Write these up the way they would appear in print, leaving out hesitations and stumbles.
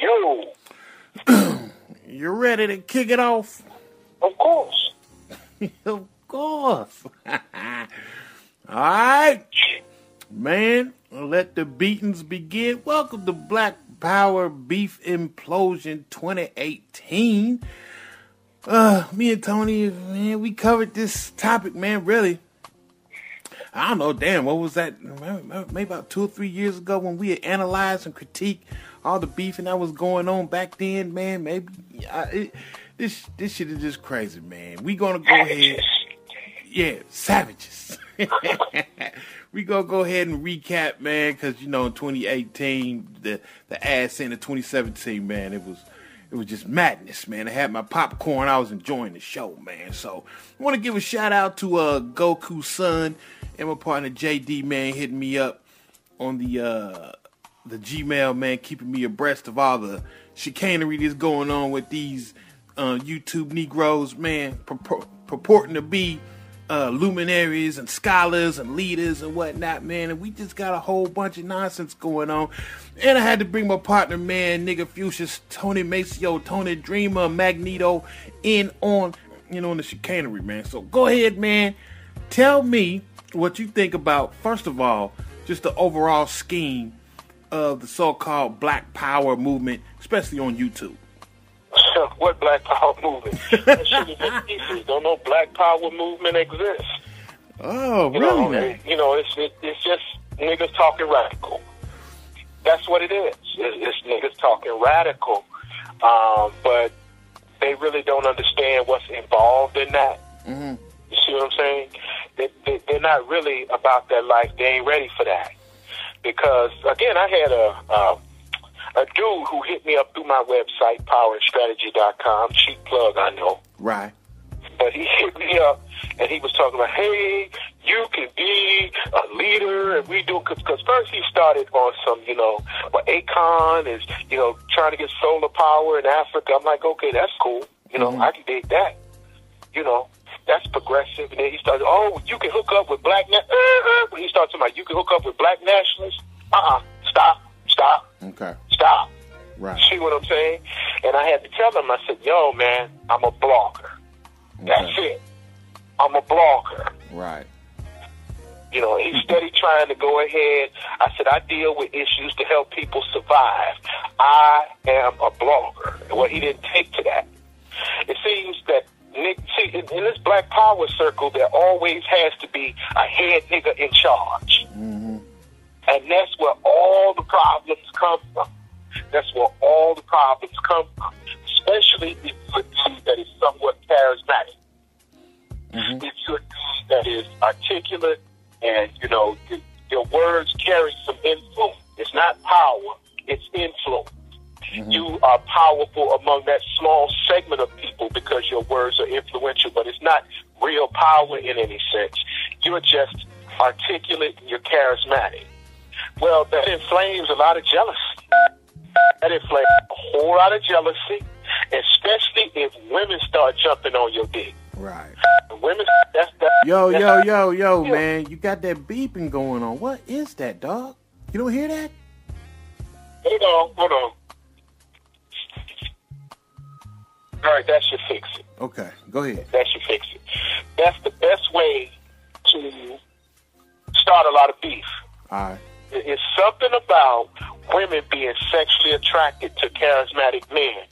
Yo. You ready to kick it off? Of course. Of course. All right. Man, let the beatings begin. Welcome to Black Power Beef Implosion 2018. Me and Tony, man, we covered this topic, man, really. I don't know, damn, what was that? Maybe about 2 or 3 years ago when we had analyzed and critiqued all the beefing that was going on back then, man. Maybe this shit is just crazy, man. We gonna go ahead. Yeah, savages. We gonna go ahead and recap, man, because in 2018, the ass in the 2017, man, it was just madness, man. I had my popcorn. I was enjoying the show, man. So I want to give a shout out to Goku's son and my partner JD, man, hitting me up on the Gmail, man, keeping me abreast of all the chicanery that's going on with these YouTube Negroes, man, purporting to be luminaries and scholars and leaders and whatnot, man. And we just got a whole bunch of nonsense going on. And I had to bring my partner, man, Nigga Fuchsia's Tony Maceo, Tony Dreamer, Magneto in on, on the chicanery, man. So go ahead, man. Tell me what you think about, first of all, just the overall scheme of the so-called Black Power movement, especially on YouTube. What Black Power movement? That shit is just pieces. Don't know Black Power movement exists. Oh, really? Man? It's just niggas talking radical. That's what it is. It's niggas talking radical, but they really don't understand what's involved in that. Mm-hmm. You see what I'm saying? They're not really about that life. They ain't ready for that. Because, again, I had a dude who hit me up through my website, powerandstrategy.com. Cheap plug, I know. Right. But he hit me up, and he was talking about, hey, you can be a leader, and we do, because first he started on some, Akon is, trying to get solar power in Africa. I'm like, okay, that's cool. I can dig that. That's progressive. And then he started, you can hook up with black, when he started talking about, you can hook up with black nationalists. Stop. Okay. Stop. Right. See what I'm saying? And I had to tell him, I said, yo, man, I'm a blogger. Okay. That's it. I'm a blogger. Right. He's steady trying to go ahead. I said, I deal with issues to help people survive. I am a blogger. Well, he didn't take to that. It seems that, in this Black Power circle, there always has to be a head nigga in charge. Mm-hmm. And that's where all the problems come from. That's where all the problems come from. Especially if you're a dude that is somewhat charismatic. Mm-hmm. If you're a dude that is articulate and, your words carry some influence. It's not power, it's influence. Mm-hmm. You are powerful among that small segment of people because your words are influential, but it's not real power in any sense. You're just articulate, you're charismatic. Well, that inflames a lot of jealousy. That inflames a whole lot of jealousy, especially if women start jumping on your dick. Right. Women, Yo, man, you got that beeping going on. What is that, dog? You don't hear that? Hold on. All right, that should fix it. Okay, go ahead. That should fix it. That's the best way to start a lot of beef. All right. It's something about women being sexually attracted to charismatic men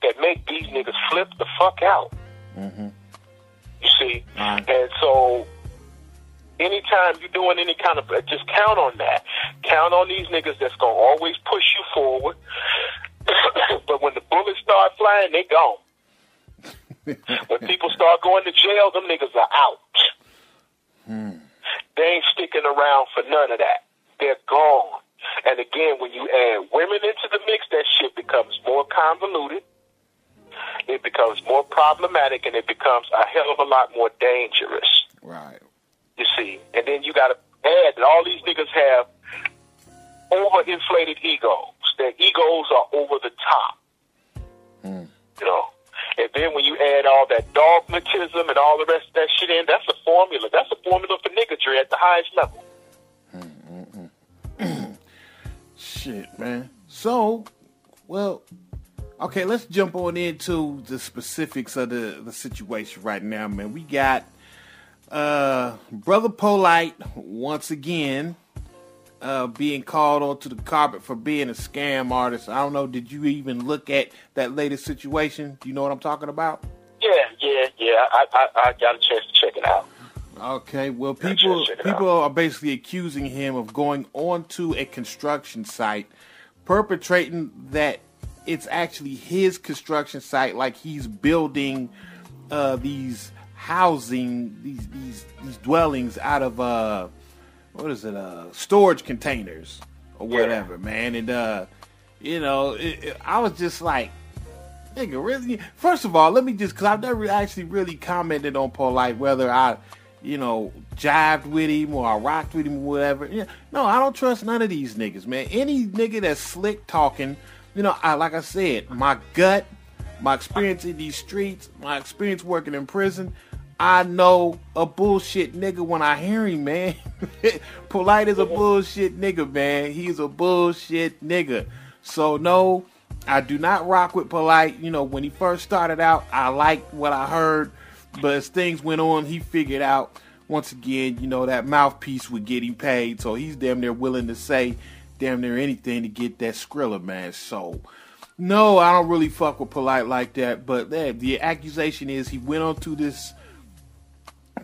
that make these niggas flip the fuck out. Mm-hmm. You see? Right. And so anytime you're doing any kind of, just count on that. Count on these niggas that's going to always push you forward. But when the bullets start flying, they gone. When people start going to jail, them niggas are out. They ain't sticking around for none of that. They're gone. And again, when you add women into the mix, that shit becomes more convoluted. It becomes more problematic, and it becomes a hell of a lot more dangerous. Right. You see? And then you got to add that all these niggas have overinflated egos. Their egos are over the top. And then when you add all that dogmatism and all the rest of that shit in, that's a formula. That's a formula for niggatry at the highest level. Shit, man. So, Well, okay, let's jump on into the specifics of the situation right now, man. We got Brother Polite once again being called onto the carpet for being a scam artist. I don't know, did you even look at that latest situation? Do you know what I'm talking about? Yeah. I got a chance to check it out. Okay, well, people are basically accusing him of going onto a construction site, perpetrating that it's actually his construction site, like he's building these housing, these dwellings out of storage containers or whatever, man. And I was just like, nigga, really? First of all, let me just, because I've never actually really commented on Polite whether I jived with him or I rocked with him or whatever. Yeah, no, I don't trust none of these niggas, man. Any nigga that's slick talking, like I said, my gut, my experience in these streets, my experience working in prison, I know a bullshit nigga when I hear him, man. Polite is a bullshit nigga, man. He's a bullshit nigga. So no, I do not rock with Polite. When he first started out, I liked what I heard. But as things went on, he figured out, once again, that mouthpiece would get him paid. So he's damn near willing to say damn near anything to get that Skrilla, man. So, no, I don't really fuck with Polite like that. But the accusation is he went onto this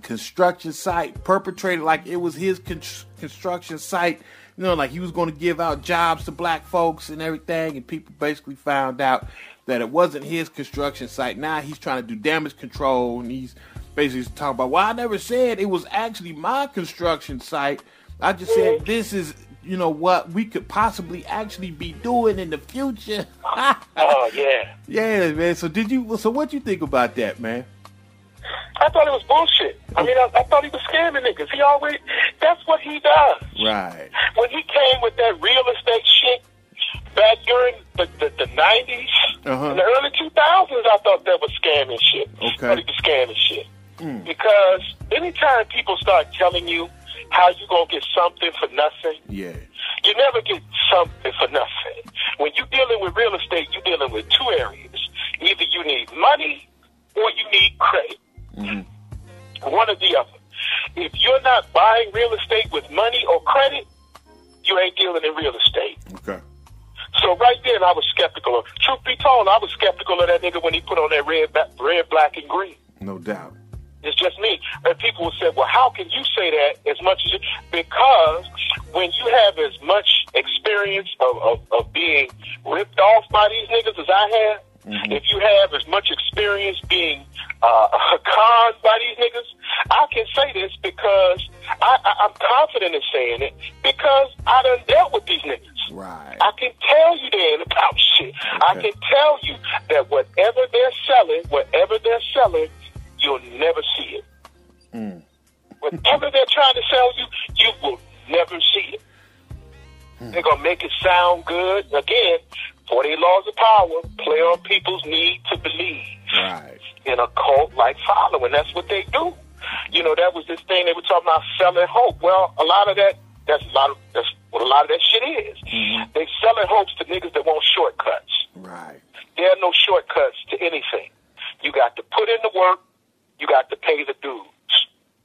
construction site, perpetrated like it was his construction site. Like he was going to give out jobs to black folks and everything. And people basically found out that it wasn't his construction site. Now he's trying to do damage control, and he's basically talking about, well, I never said it was actually my construction site. I just said this is, what we could possibly actually be doing in the future. Oh, yeah. Yeah, man. So what you think about that, man? I thought it was bullshit. I mean, I thought he was scamming niggas. That's what he does. Right. When he came with that real estate shit back during the 90s, in the early 2000s, I thought that was scamming shit. Okay. I thought he was scamming shit. Because anytime people start telling you how you going to get something for nothing, yeah, you never get something for nothing. When you're dealing with real estate, you're dealing with two areas. Either you need money or you need credit. One or the other. If you're not buying real estate with money or credit, you ain't dealing in real estate. Okay. So right then, I was skeptical. Truth be told, I was skeptical of that nigga when he put on that red, black, and green. No doubt. It's just me. And people would say, well, how can you say that as much as you... Because when you have as much experience of being ripped off by these niggas as I have, if you have as much experience being conned by these niggas, I can say this because I'm confident in saying it because I done dealt with these niggas. Right. I can tell you they ain't about shit. Okay. I can tell you that whatever they're selling, you'll never see it. Whatever they're trying to sell you, you will never see it. They're going to make it sound good. Again, 48 laws of power, play on people's need to believe. Right. In a cult-like following. That's what they do. That was this thing they were talking about, selling hope. Well, that's what a lot of that shit is. They selling hopes to niggas that want shortcuts. Right. There are no shortcuts to anything. You got to put in the work. You got to pay the dues.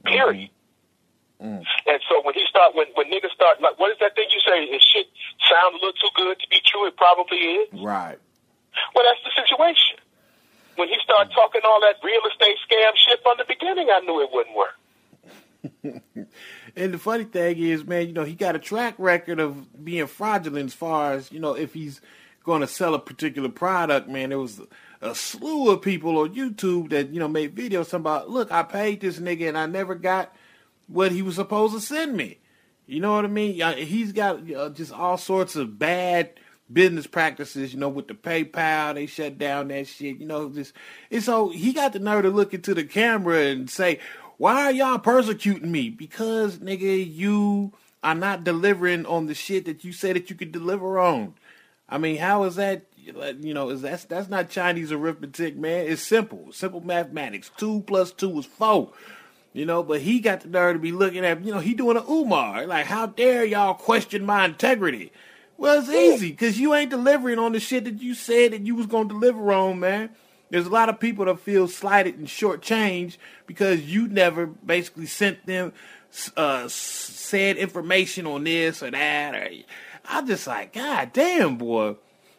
Period. And so when niggas start, like, what is that thing you say? If shit sounds a little too good to be true, it probably is. Right. Well, that's the situation. When he started talking all that real estate scam shit from the beginning, I knew it wouldn't work. And the funny thing is, man, he got a track record of being fraudulent as far as, if he's going to sell a particular product, man. There was a slew of people on YouTube that, made videos talking about, look, I paid this nigga and I never got what he was supposed to send me. You know what I mean? He's got just all sorts of bad business practices, with the PayPal. They shut down that shit, and so he got the nerve to look into the camera and say, why are y'all persecuting me? Because, nigga, you are not delivering on the shit that you said that you could deliver on. I mean, how is that? That's not Chinese arithmetic, man. It's simple mathematics. 2 + 2 is 4. But he got the nerve to be looking at, he doing an Umar. Like, how dare y'all question my integrity? Well, it's easy because you ain't delivering on the shit that you said that you was going to deliver on, man. There's a lot of people that feel slighted and shortchanged because you never basically sent them said information on this or that. Or, I'm just like, God damn, boy.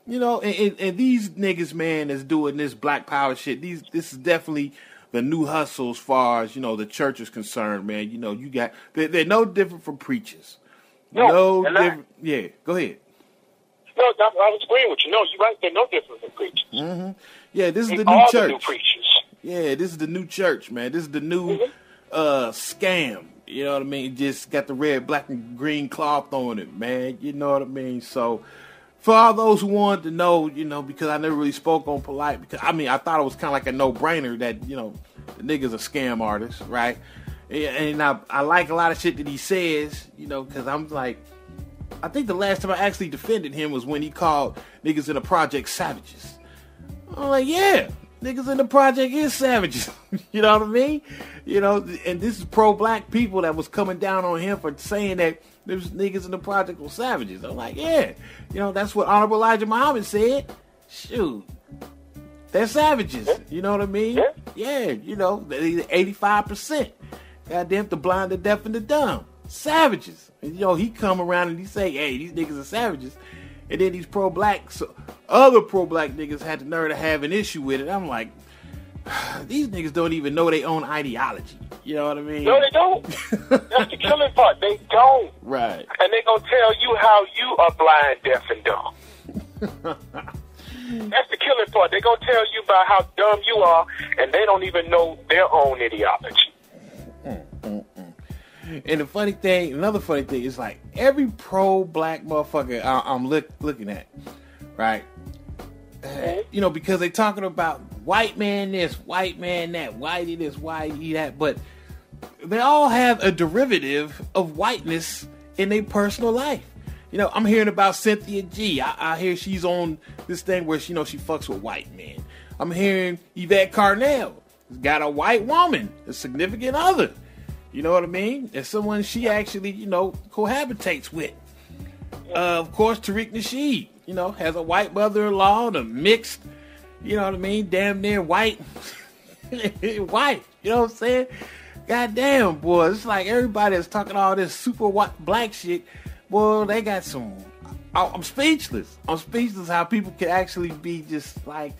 You know, and these niggas, man, that's doing this black power shit, this is definitely the new hustle as far as, you know, the church is concerned, man. You know, they're no different from preachers. No different. Yeah, go ahead. No, I was agreeing with you. No, you're right. They're no different from preachers. Mm-hmm. Yeah, this is the all new church. The new preachers. Yeah, this is the new church, man. This is the new scam. You know what I mean? Just got the red, black, and green cloth on it, man. You know what I mean? So, for all those who wanted to know, you know, because I never really spoke on polite, because, I mean, I thought it was kind of like a no-brainer that, you know, the nigga's a scam artist, right? And I like a lot of shit that he says, you know, because I'm like, I think the last time I actually defended him was when he called niggas in the project savages. I'm like, yeah, niggas in the project is savages. You know what I mean? You know, and this is pro-black people that was coming down on him for saying that there's niggas in the project were savages. I'm like, yeah, you know, that's what Honorable Elijah Muhammad said. Shoot, they're savages. You know what I mean? Yeah, you know, 85%. Goddamn, the blind, the deaf, and the dumb. Savages. And, you know, he come around and he say, hey, these niggas are savages. And then these pro-black, other pro-black niggas had the nerve to have an issue with it. I'm like, these niggas don't even know their own ideology. You know what I mean? No, they don't. That's the killing part. They don't. Right. And they gonna tell you how you are blind, deaf, and dumb. That's the killing part. They gonna tell you about how dumb you are, and they don't even know their own ideology. And the funny thing, another funny thing is like every pro-black motherfucker I'm looking at, right? You know, because they talking about white man this, white man that, whitey this, whitey that, but they all have a derivative of whiteness in their personal life. You know, I'm hearing about Cynthia G. I hear she's on this thing where she fucks with white men. I'm hearing Yvette Carnell has got a white woman, a significant other. You know what I mean? As someone she actually, you know, cohabitates with. Of course, Tariq Nasheed, you know, has a white mother-in-law, the mixed, you know what I mean, damn near white wife. You know what I'm saying? Goddamn, boy, it's like everybody is talking all this super white black shit. Boy, they got some. I'm speechless. I'm speechless how people can actually be just like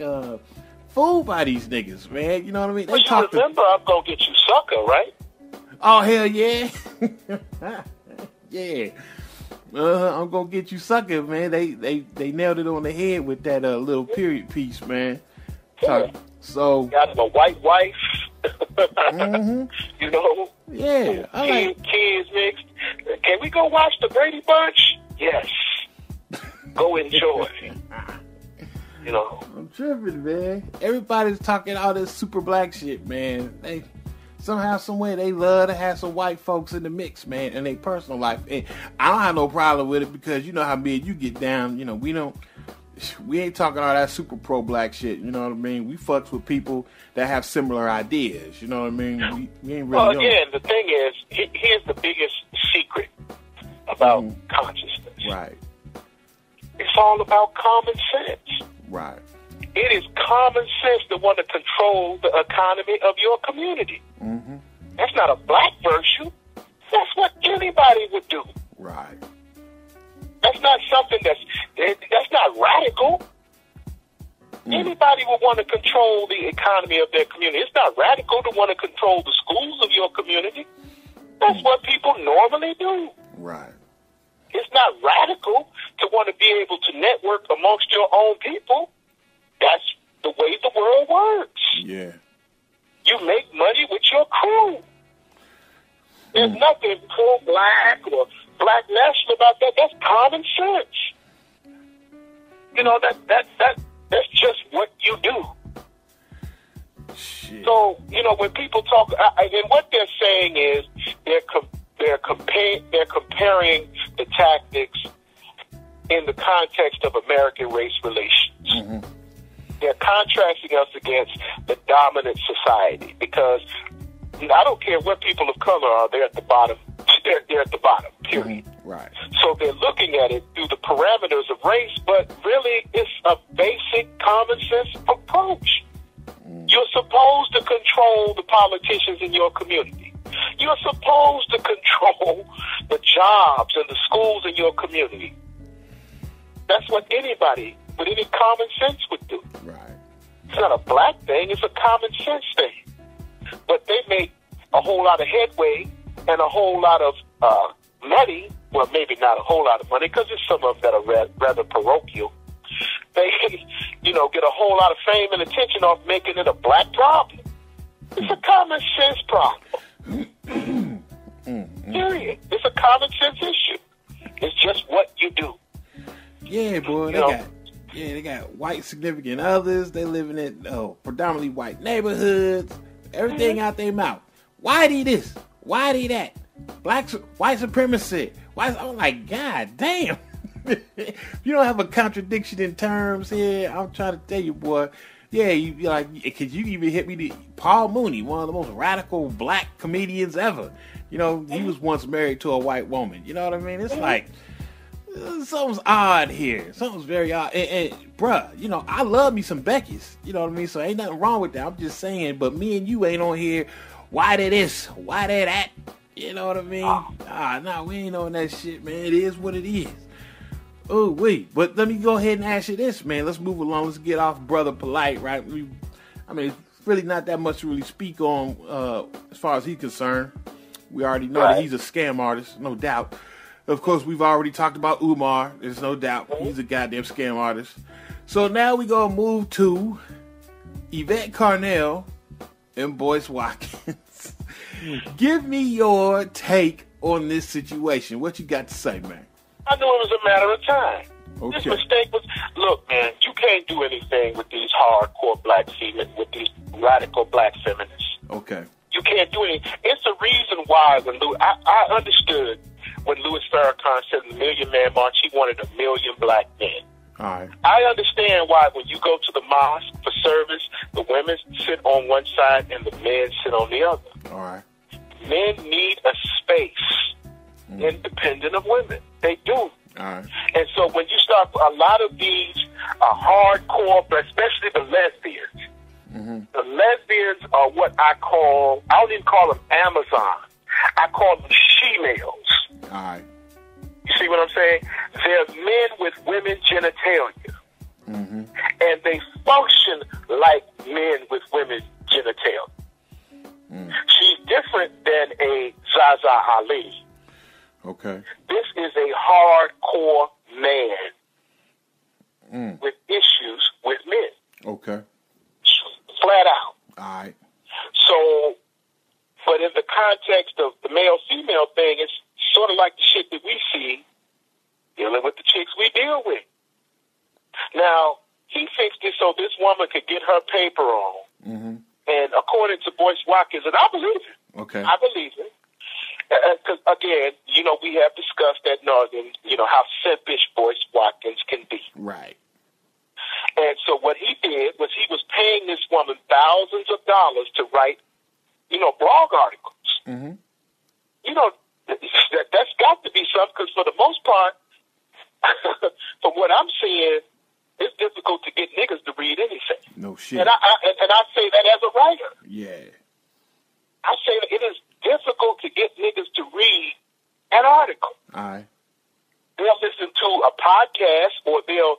fooled by these niggas, man. You know what I mean? Well, you remember, I'm gonna get you sucker, right? Oh, hell yeah. Yeah. I'm gonna get you sucker, man. They nailed it on the head with that little period piece, man. So got a white wife. You know? Yeah. Kids mixed. Can we go watch the Brady Bunch? Yes. Go enjoy. You know? I'm tripping, man. Everybody's talking all this super black shit, man. They somehow, some way, they love to have some white folks in the mix, man, in their personal life. And I don't have no problem with it because you know how big you get down. You know, we ain't talking all that super pro-black shit. You know what I mean? We fucks with people that have similar ideas. You know what I mean? We ain't really. Well, again, the thing is, here's the biggest secret about consciousness. Right. It's all about common sense. Right. It is common sense to want to control the economy of your community. Mm-hmm. That's not a black virtue. That's what anybody would do. Right. That's not something that's not radical. Anybody would want to control the economy of their community. It's not radical to want to control the schools of your community. That's what people normally do. Right. It's not radical to want to be able to network amongst your own people. That's the way the world works. Yeah. You make money with your crew. There's nothing pro-black or black national about that. That's common sense. You know, that's just what you do. Shit. So, you know, when people talk, and what they're saying is they're comparing the tactics in the context of American race relations. Mm-hmm. They're contrasting us against the dominant society because I don't care what people of color are, they're at the bottom. They're at the bottom. period. Right. So they're looking at it through the parameters of race, but really it's a basic common sense approach. You're supposed to control the politicians in your community. You're supposed to control the jobs and the schools in your community. That's what anybody with any common sense would do. Right. It's not a black thing, it's a common sense thing. But they make a whole lot of headway and a whole lot of money. Well, maybe not a whole lot of money, because there's some of them that are rather parochial. They, get a whole lot of fame and attention off making it a black problem. It's a common sense problem. Period. It's a common sense issue. It's just what you do. Yeah, boy. They got white significant others. They living in predominantly white neighborhoods. Everything out their mouth. Whitey this, whitey that. White supremacy. I'm like, God damn. You don't have a contradiction in terms here. I'm trying to tell you, boy. Yeah, you like, because you even hit me. Paul Mooney, one of the most radical black comedians ever. He was once married to a white woman. You know what I mean? It's like, something's odd here. Something's very odd. And bruh, I love me some Becky's. You know what I mean? So ain't nothing wrong with that. I'm just saying, but me and you ain't on here. Why did this? Why did that? You know what I mean? No, we ain't on that shit, man. It is what it is. Oh, wait. But let me go ahead and ask you this, man. Let's move along. Let's get off Brother Polite, right? It's really not that much to really speak on as far as he's concerned. We already know that he's a scam artist, no doubt. Of course, we've already talked about Umar. There's no doubt he's a goddamn scam artist. So now we gonna move to Yvette Carnell and Boyce Watkins. Give me your take on this situation. What you got to say, man? I knew it was a matter of time. Okay. This mistake was, look, man, you can't do anything with these hardcore black females, with these radical black feminists. Okay. You can't do anything. It's the reason why I understood when Louis Farrakhan said in the Million Man March, he wanted 1 million black men. All right. I understand why when you go to the mosque for service, the women sit on one side and the men sit on the other. All right. Men need a space independent of women. They do. All right. And so when you start, a lot of these hardcore, but especially the lesbians, the lesbians are what I don't even call them Amazon. I call them she-males. All right. You see what I'm saying? They're men with women genitalia. And they function like men with women genitalia. She's different than a Zaza Ali. Okay. This is a hardcore man with issues with men. Okay. Flat out. All right. So, but in the context of the male-female thing, it's sort of like the shit that we see dealing with the chicks we deal with. Now, he fixed it so this woman could get her paper on. And according to Boyce Watkins, and I believe it. Okay. I believe it. Because, again, we have discussed that nauseam, how simpish Boyce Watkins can be. Right. And so what he did was he was paying this woman thousands of dollars to write, blog articles. That's got to be something, because for the most part, from what I'm seeing, it's difficult to get niggas to read anything. No shit. And I say that as a writer. Yeah. I say that it is difficult to get niggas to read an article. All right. They'll listen to a podcast or they'll,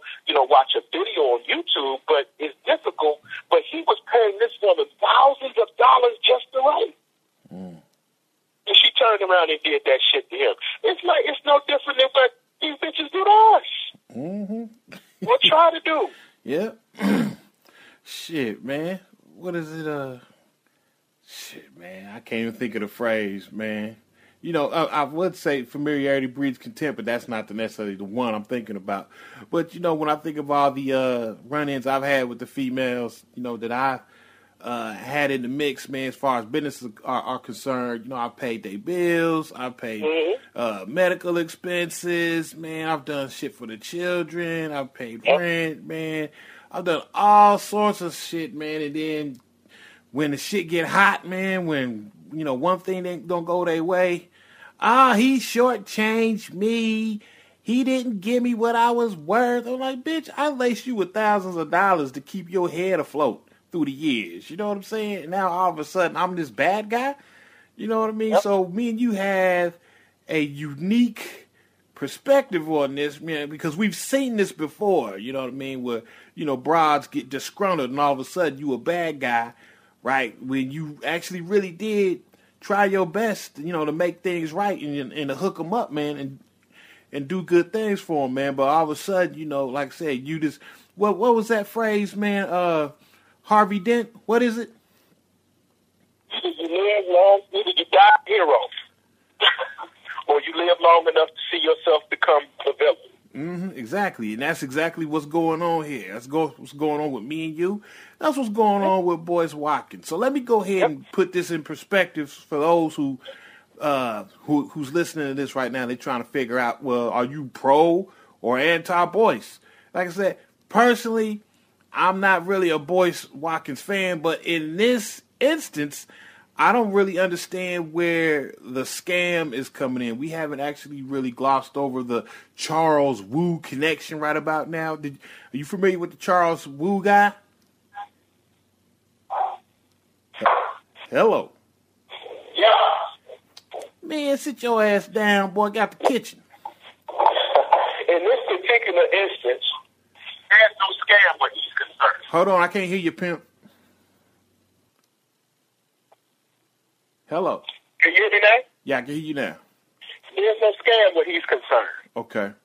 watch a video on YouTube, but it's difficult. But he was paying this woman thousands of dollars just to write. And she turned around and did that shit to him. It's no different than what these bitches do to us. Or try to do. Yep. Shit, man. What is it? Shit, man. I can't even think of the phrase, man. I would say familiarity breeds contempt, but that's not necessarily the one I'm thinking about. But, when I think of all the run-ins I've had with the females, that I've had in the mix, man, as far as businesses are concerned, I paid their bills, I paid medical expenses, man, I've done shit for the children, I've paid rent, man, I've done all sorts of shit, man, and then when the shit get hot, man, when, one thing don't go their way, he shortchanged me. He didn't give me what I was worth. I'm like, bitch, I laced you with thousands of dollars to keep your head afloat through the years. You know what I'm saying? And now all of a sudden I'm this bad guy. You know what I mean? Yep. So me and you have a unique perspective on this, man, because we've seen this before. You know what I mean? Where, you know, broads get disgruntled and all of a sudden you a bad guy, right? When you actually really did try your best, you know, to make things right and to hook them up, man, and do good things for them, man. But all of a sudden, you know, like I said, you just, what was that phrase, man? Harvey Dent, what is it? You live long, either you die a hero, or you live long enough to see yourself become the villain. Exactly, and that's exactly what's going on here. That's what's going on with me and you. That's what's going on with Boyce Watkins. So let me go ahead and put this in perspective for those who's listening to this right now. They're trying to figure out, well, are you pro or anti-Boyce? Like I said, personally, I'm not really a Boyce Watkins fan, but in this instance, I don't really understand where the scam is coming in. We haven't actually really glossed over the Charles Wu connection right about now. Are you familiar with the Charles Wu guy? Hello. Yeah. Man, sit your ass down, boy. Got the kitchen. In this particular instance, there's no scam where he's concerned. Hold on, I can't hear you, pimp. Hello. Can you hear me now? Yeah, I can hear you now. There's no scam where he's concerned. Okay.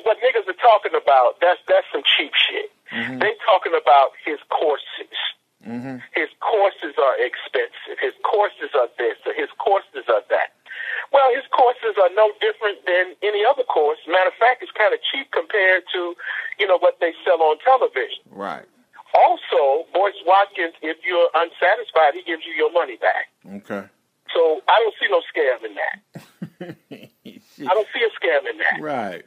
What niggas are talking about, that's some cheap shit. They talking about his courses. His courses are expensive. His courses are this, or his courses are that. Well, his courses are no different than any other course. Matter of fact, it's kind of cheap compared to, you know, what they sell on television. Right. Also, Boyce Watkins, if you're unsatisfied, he gives you your money back. Okay. So I don't see no scam in that. I don't see a scam in that. Right.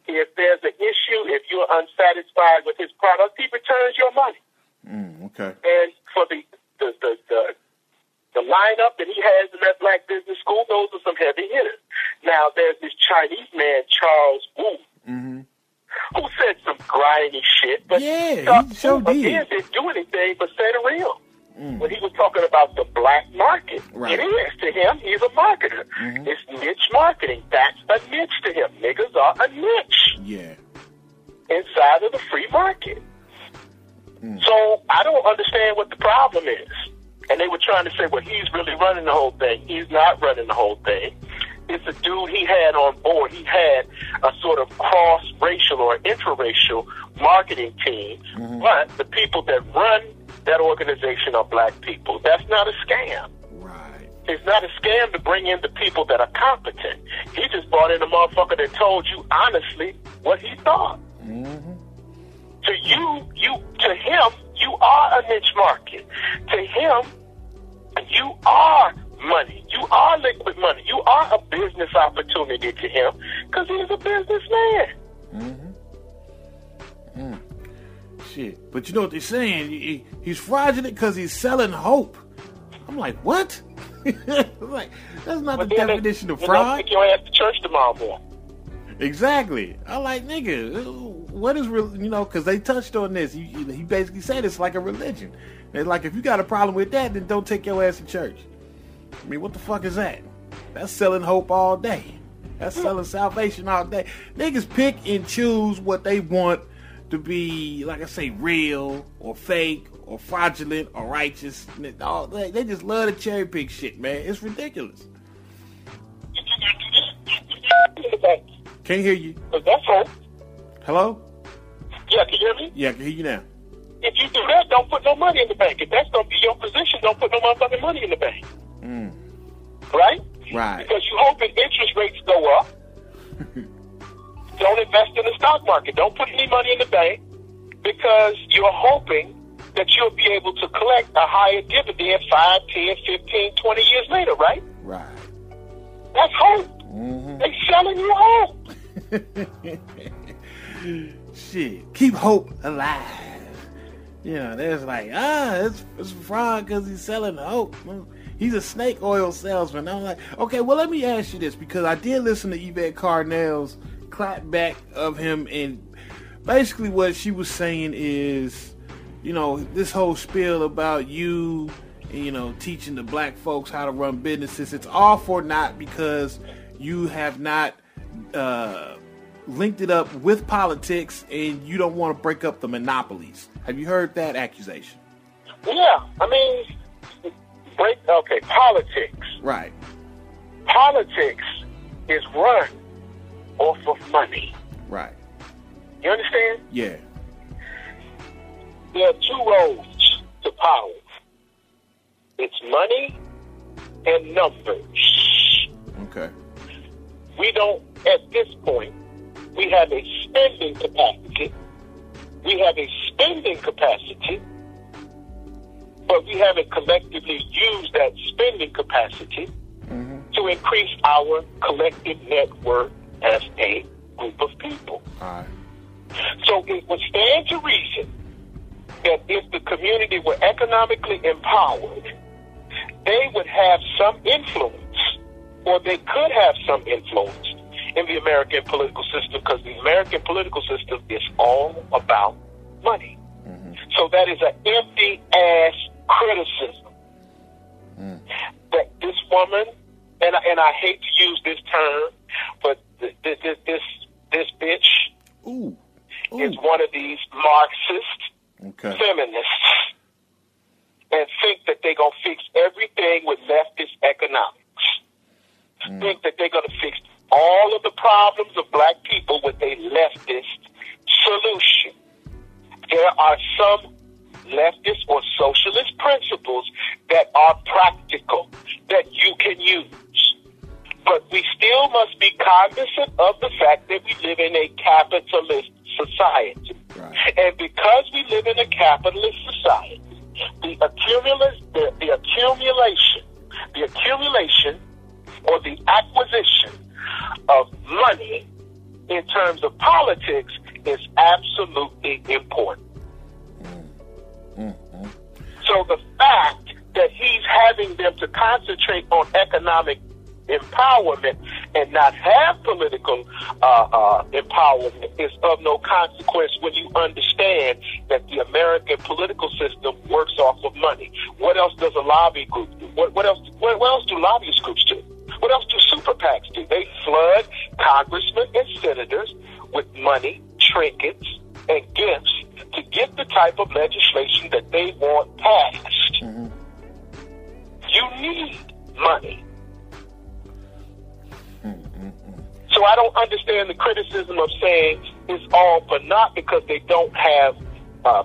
If there's an issue, if you're unsatisfied with his product, he returns your money. Okay. And for the lineup that he has in that black business school, those are some heavy hitters. Now, there's this Chinese man, Charles Wu, who said some grimy shit, but he again didn't do anything but say the real. When he was talking about the black market, right. It is to him. He's a marketer. It's niche marketing. That's a niche to him. Niggas are a niche. Yeah. Inside of the free market. So I don't understand what the problem is. And they were trying to say, well, he's really running the whole thing. He's not running the whole thing. It's a dude he had on board. He had a sort of cross-racial or interracial marketing team. But the people that run that organization are black people. That's not a scam. Right. It's not a scam to bring in the people that are competent. He just brought in a motherfucker that told you honestly what he thought. To him, you are a niche market. To him, you are money. You are liquid money. You are a business opportunity to him because he's a businessman. Shit. But you know what they're saying? He's fraudulent because he's selling hope. I'm like, what? Like, that's not the definition of fraud. Take your ass to church tomorrow morning. Exactly. I'm like, nigga, what is real? You know, because they touched on this. He basically said it's like a religion. And like, if you got a problem with that, then don't take your ass to church. I mean, what the fuck is that? That's selling hope all day. That's selling salvation all day. Niggas pick and choose what they want to be, like I say, real or fake or fraudulent or righteous. They just love to cherry pick shit, man. It's ridiculous. Can't hear you. That's hope. Hello? Yeah, can you hear me? Yeah, I can hear you now. If you do that, don't put no money in the bank. If that's going to be your position, don't put no motherfucking money in the bank. Right? Right. Because you hoping interest rates go up. Don't invest in the stock market. Don't put any money in the bank because you're hoping that you'll be able to collect a higher dividend 5, 10, 15, 20 years later, right? Right. That's hope. They selling you hope. Shit. Keep hope alive. You know, there's like, it's fraud because he's selling hope. He's a snake oil salesman. I'm like, okay, well, let me ask you this, because I did listen to Yvette Carnell's clapback of him, and basically what she was saying is, you know, this whole spiel about you, you know, teaching the black folks how to run businesses, it's all for naught because you have not linked it up with politics and you don't want to break up the monopolies. Have you heard that accusation? Yeah, I mean, politics. Right. Politics is run off of money. Right. You understand? Yeah. There are two roads to power. It's money and numbers. Okay. We don't, at this point, we have a spending capacity. But we haven't collectively used that spending capacity to increase our collective net worth as a group of people. All right. So it would stand to reason that if the community were economically empowered, they would have some influence, or they could have some influence in the American political system, because the American political system is all about money. So that is an empty-ass criticism that this woman, and I hate to use this term, but this bitch is one of these Marxist feminists, and think that they're going to fix everything with leftist economics. Think that they're going to fix all of the problems of black people with a leftist solution. There are some leftist or socialist principles that are practical, that you can use. But we still must be cognizant of the fact that we live in a capitalist society. Right. And because we live in a capitalist society, the accumulation or the acquisition of money in terms of politics is absolutely important. So the fact that he's having them to concentrate on economic empowerment and not have political empowerment is of no consequence when you understand that the American political system works off of money. What else does a lobby group do? What else do lobbyist groups do? What else do super PACs do? They flood congressmen and senators with money, trinkets, and gifts to get the type of legislation that they want passed. You need money. So I don't understand the criticism of saying it's all for naught because they don't have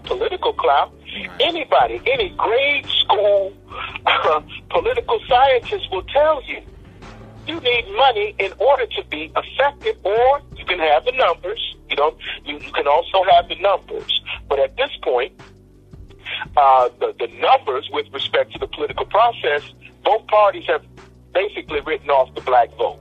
political clout. Anybody, any grade school political scientist will tell you, you need money in order to be effective, or you can have the numbers. You can also have the numbers. But at this point, the numbers with respect to the political process, both parties have basically written off the black vote.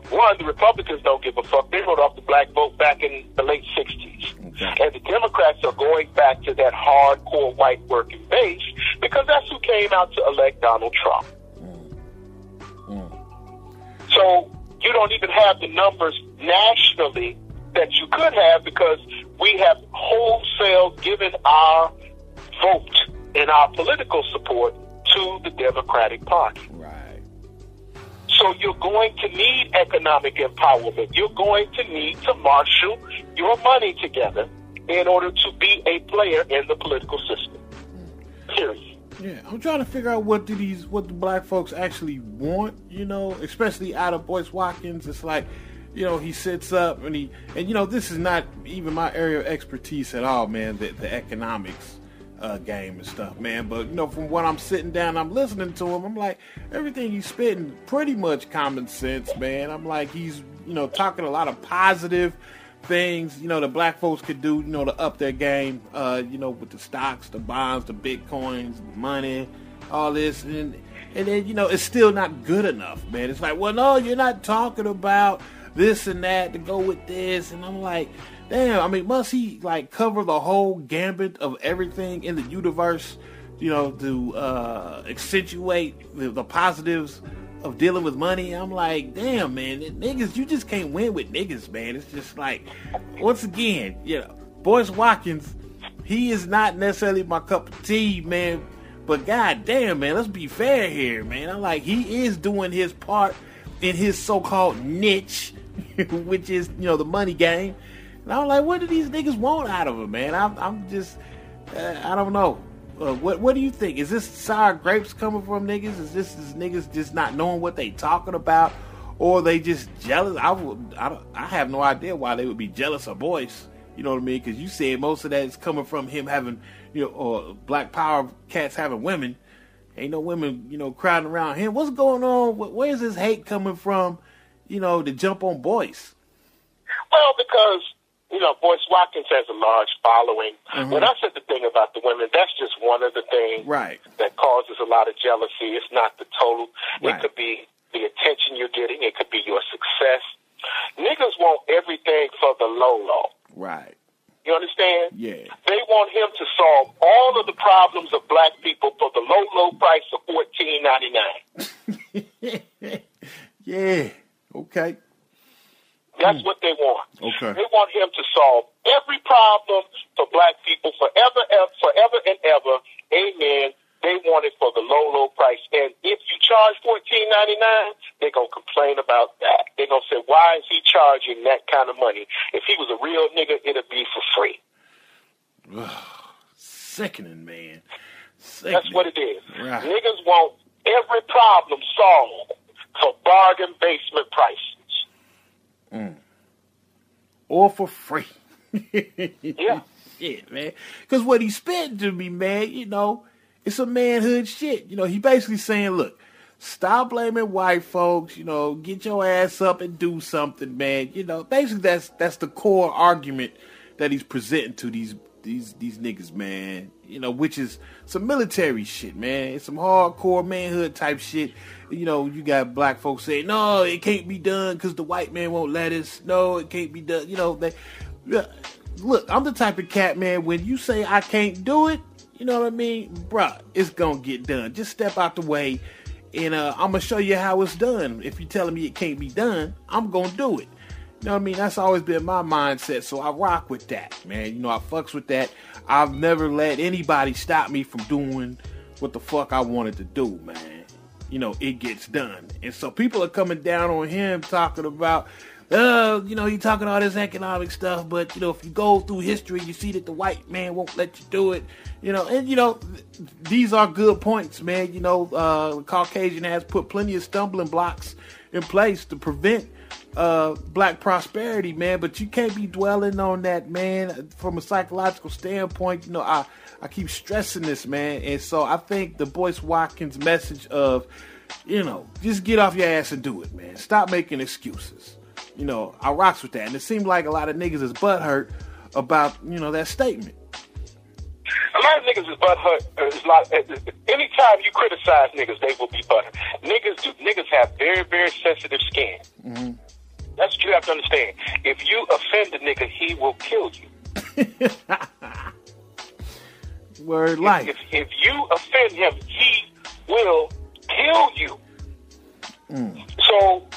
One, the Republicans don't give a fuck. They wrote off the black vote back in the late 60s. And the Democrats are going back to that hardcore white working base because that's who came out to elect Donald Trump. So you don't even have the numbers nationally that you could have because we have wholesale given our vote and our political support to the Democratic Party. Right. So you're going to need economic empowerment. You're going to need to marshal your money together in order to be a player in the political system. Period. Yeah, I'm trying to figure out what the black folks actually want, especially out of Boyce Watkins. It's like, he sits up and this is not even my area of expertise at all, man, the economics game and stuff, man. But, from what I'm sitting down, I'm listening to him, I'm like, everything he's spitting, pretty much common sense, man. I'm like, he's, talking a lot of positive things, the black folks could do, to up their game, with the stocks, the bonds, the bitcoins, the money, all this. And then, it's still not good enough, man. It's like, well, no, you're not talking about this and that to go with this. And I'm like, damn, must he, cover the whole gambit of everything in the universe to accentuate the positives of dealing with money. I'm like, damn, man, niggas, you just can't win with niggas, man. It's just like, once again, Boyce Watkins, he is not necessarily my cup of tea, man. But god damn, man, let's be fair here, man. I'm like, he is doing his part in his so-called niche, which is, the money game. And I'm like, what do these niggas want out of him, man? I'm just, I don't know. What do you think? Is this sour grapes coming from niggas? Is this niggas just not knowing what they talking about? Or they just jealous? I have no idea why they would be jealous of Boyce. You know what I mean? Because you said most of that is coming from him having, or Black Power cats having women. Ain't no women, crowding around him. What's going on? Where's this hate coming from, to jump on Boyce? Well, because, Boyce Watkins has a large following. Mm-hmm. When I said the thing about the women, that's just one of the things that causes a lot of jealousy. It's not the total. Right. It could be the attention you're getting. It could be your success. Niggas want everything for the low. Right. You understand? Yeah. They want him to solve all of the problems of black people for the low price of $14.99. Yeah. Okay. That's what they want. Okay. They want him to solve every problem for black people forever and ever. Amen. They want it for the low price. And if you charge $14.99, they're going to complain about that. They're going to say, why is he charging that kind of money? If he was a real nigga, it'd be for free. Sickening, man. Sickening. That's what it is. Right. Niggas want every problem solved for bargain basement prices. Or for free. Yeah. Shit, man. Because what he spent to me, man, it's a manhood shit. He basically saying, look, stop blaming white folks, get your ass up and do something, man. Basically that's the core argument that he's presenting to these niggas, man. Which is some military shit, man. It's some hardcore manhood type shit. You got black folks saying, no, it can't be done because the white man won't let us. No, it can't be done. Look, I'm the type of cat, man, when you say I can't do it, you know what I mean? Bruh, it's gonna get done. Just step out the way and I'm gonna show you how it's done. If you're telling me it can't be done, I'm gonna do it. You know what I mean? That's always been my mindset, so I rock with that, man. I fucks with that. I've never let anybody stop me from doing what the fuck I wanted to do, man. It gets done. And so people are coming down on him talking about, he talking all this economic stuff, but, if you go through history, you see that the white man won't let you do it, these are good points, man. Caucasian has put plenty of stumbling blocks in place to prevent black prosperity, man, but you can't be dwelling on that, man, from a psychological standpoint. I keep stressing this, man, and so I think the Boyce Watkins message of, just get off your ass and do it, man. Stop making excuses. I rocks with that, and it seemed like a lot of niggas is butthurt about, that statement. A lot of niggas is butthurt. Anytime you criticize niggas, they will be butthurt. Niggas have very, very sensitive skin. Mm-hmm. That's what you have to understand. If you offend a nigga, he will kill you. Word life. If you offend him, he will kill you. So,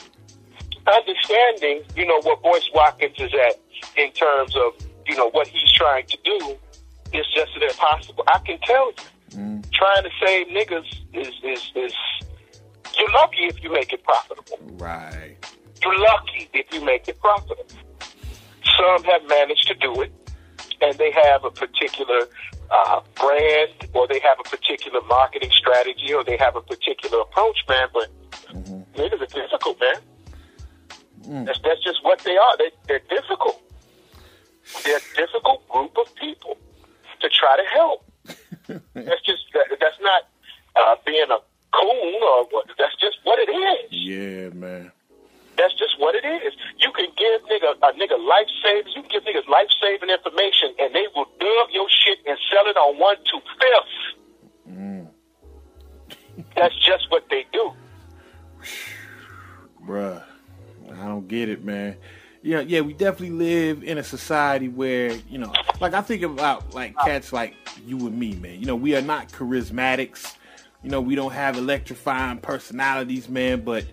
understanding, what Boyce Watkins is at in terms of, what he's trying to do is just as impossible. I can tell you, trying to save niggas is you're lucky if you make it profitable. Right. You're lucky if you make it profitable. Some have managed to do it, and they have a particular brand, or they have a particular marketing strategy, or they have a particular approach, man. But niggas are difficult, man. That's just what they are. They're difficult. They're a difficult group of people to try to help. That's not being a coon, or that's just what it is. Yeah, man. That's just what it is. You can give a nigga life saving. You can give niggas life saving information, and they will dub your shit and sell it on 1/2. That's just what they do. Bruh, I don't get it, man. Yeah, we definitely live in a society where, you know, like I think about like cats like you and me, man. You know, we are not charismatics. You know, we don't have electrifying personalities, man, but,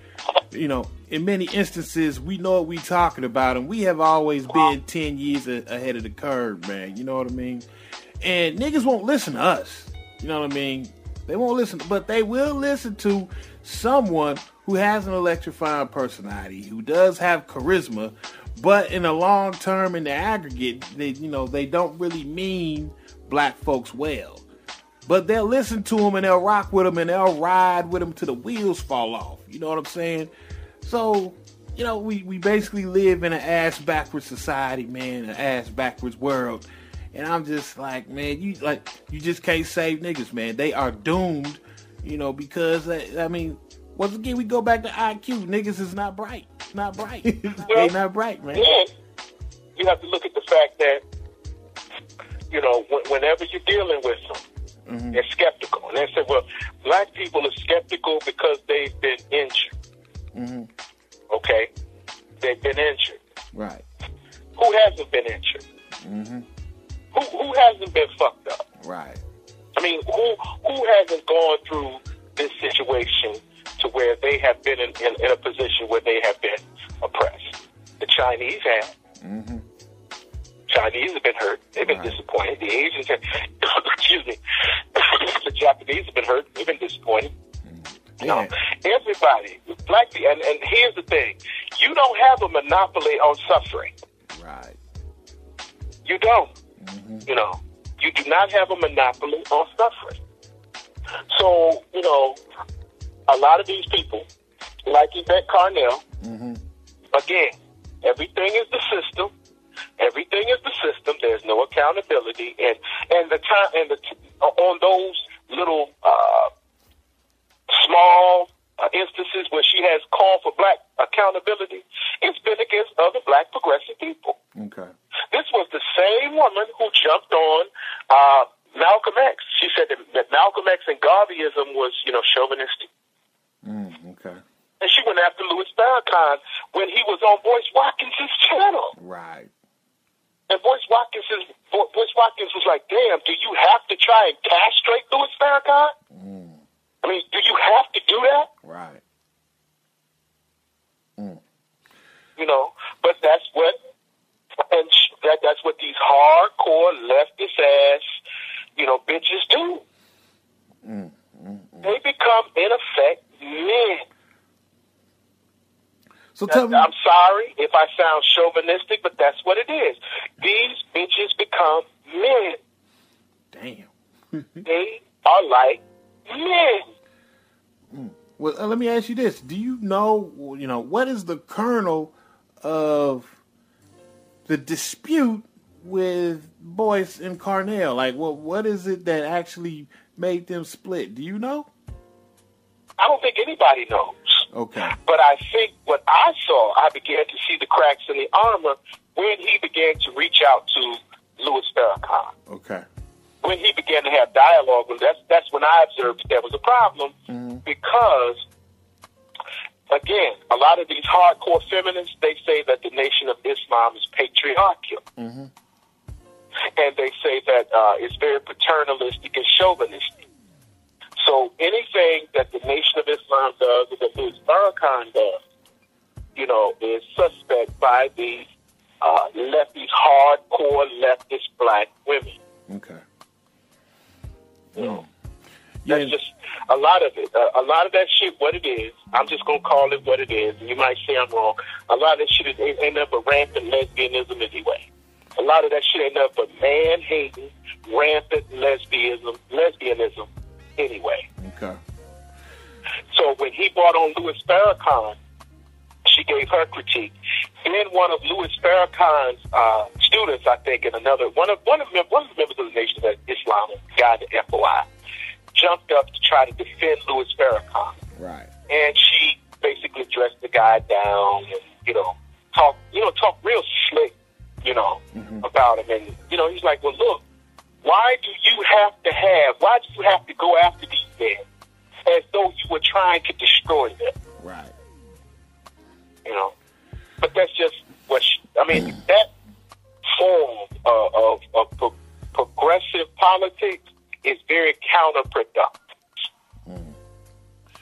you know, in many instances, we know what we talking about, and we have always been 10 years ahead of the curve, man. You know what I mean? And niggas won't listen to us. You know what I mean? They won't listen, but they will listen to someone who has an electrifying personality, who does have charisma, but in the long term, in the aggregate, they don't really mean black folks well. But they'll listen to them and they'll rock with them and they'll ride with them till the wheels fall off. You know what I'm saying? So, you know, we basically live in an ass backwards society, man, an ass backwards world. And I'm just like, man, you just can't save niggas, man. They are doomed, you know, because I mean, once again, we go back to IQ. Niggas is not bright. Not bright. They not bright, man. Yeah. You have to look at the fact that, you know, whenever you're dealing with them, they're skeptical. And they say, well, black people are skeptical because they've been injured. Okay? They've been injured. Right. Who hasn't been injured? Who hasn't been fucked up? Right. I mean, who hasn't gone through this situation to where they have been in a position where they have been oppressed? The Chinese have. Chinese have been hurt. They've been disappointed. The Asians have, excuse me, the Japanese have been hurt. They've been disappointed. Yeah. Everybody, black people, and here's the thing, you don't have a monopoly on suffering. Right. You don't. You know, you do not have a monopoly on suffering. So, you know, a lot of these people, like Yvette Carnell, again, everything is the system. Everything is the system. There's no accountability, and the time on those little small instances where she has called for black accountability, it's been against other black progressive people. Okay. This was the same woman who jumped on Malcolm X. She said that Malcolm X and Garveyism was, you know, chauvinistic. Okay. And she went after Louis Farrakhan when he was on Boyce Watkins' channel. Right. And Boyce Watkins was like, damn, do you have to try and castrate Louis Farrakhan? I mean, do you have to do that? Right. You know, but that's what these hardcore leftist ass, you know, bitches do. They become, in effect, men. So tell me, I'm sorry if I sound chauvinistic, but that's what it is. These bitches become men. Damn. They are like men. Well, let me ask you this: do you know, what is the kernel of the dispute with Boyce and Carnell? Like, what is it that actually made them split? Do you know? I don't think anybody knows. Okay. But I think what I saw, I began to see the cracks in the armor when he began to reach out to Louis Farrakhan. Okay. When he began to have dialogue with him, that's when I observed that there was a problem because, again, a lot of these hardcore feminists, they say that the Nation of Islam is patriarchal. And they say that it's very paternalistic and chauvinistic. So anything that the Nation of Islam does or that Louis Farrakhan does, you know, is suspect by these these hardcore leftist black women. Okay. You know, that's just a lot of it. A lot of that shit, what it is, I'm just going to call it what it is. And you might say I'm wrong. A lot of that shit ain't nothing but rampant lesbianism anyway. A lot of that shit ain't nothing but man-hating, rampant lesbianism anyway. Okay. So when he brought on Louis Farrakhan, she gave her critique. And then one of Louis Farrakhan's students, I think, and one of the members of the Nation of Islam, a guy at the FOI, jumped up to try to defend Louis Farrakhan. Right. And she basically dressed the guy down and, talk real slick, about him. And, he's like, well, look, why do you have to go after these men as though you were trying to destroy them? Right. But that's just what I mean, that form of progressive politics is very counterproductive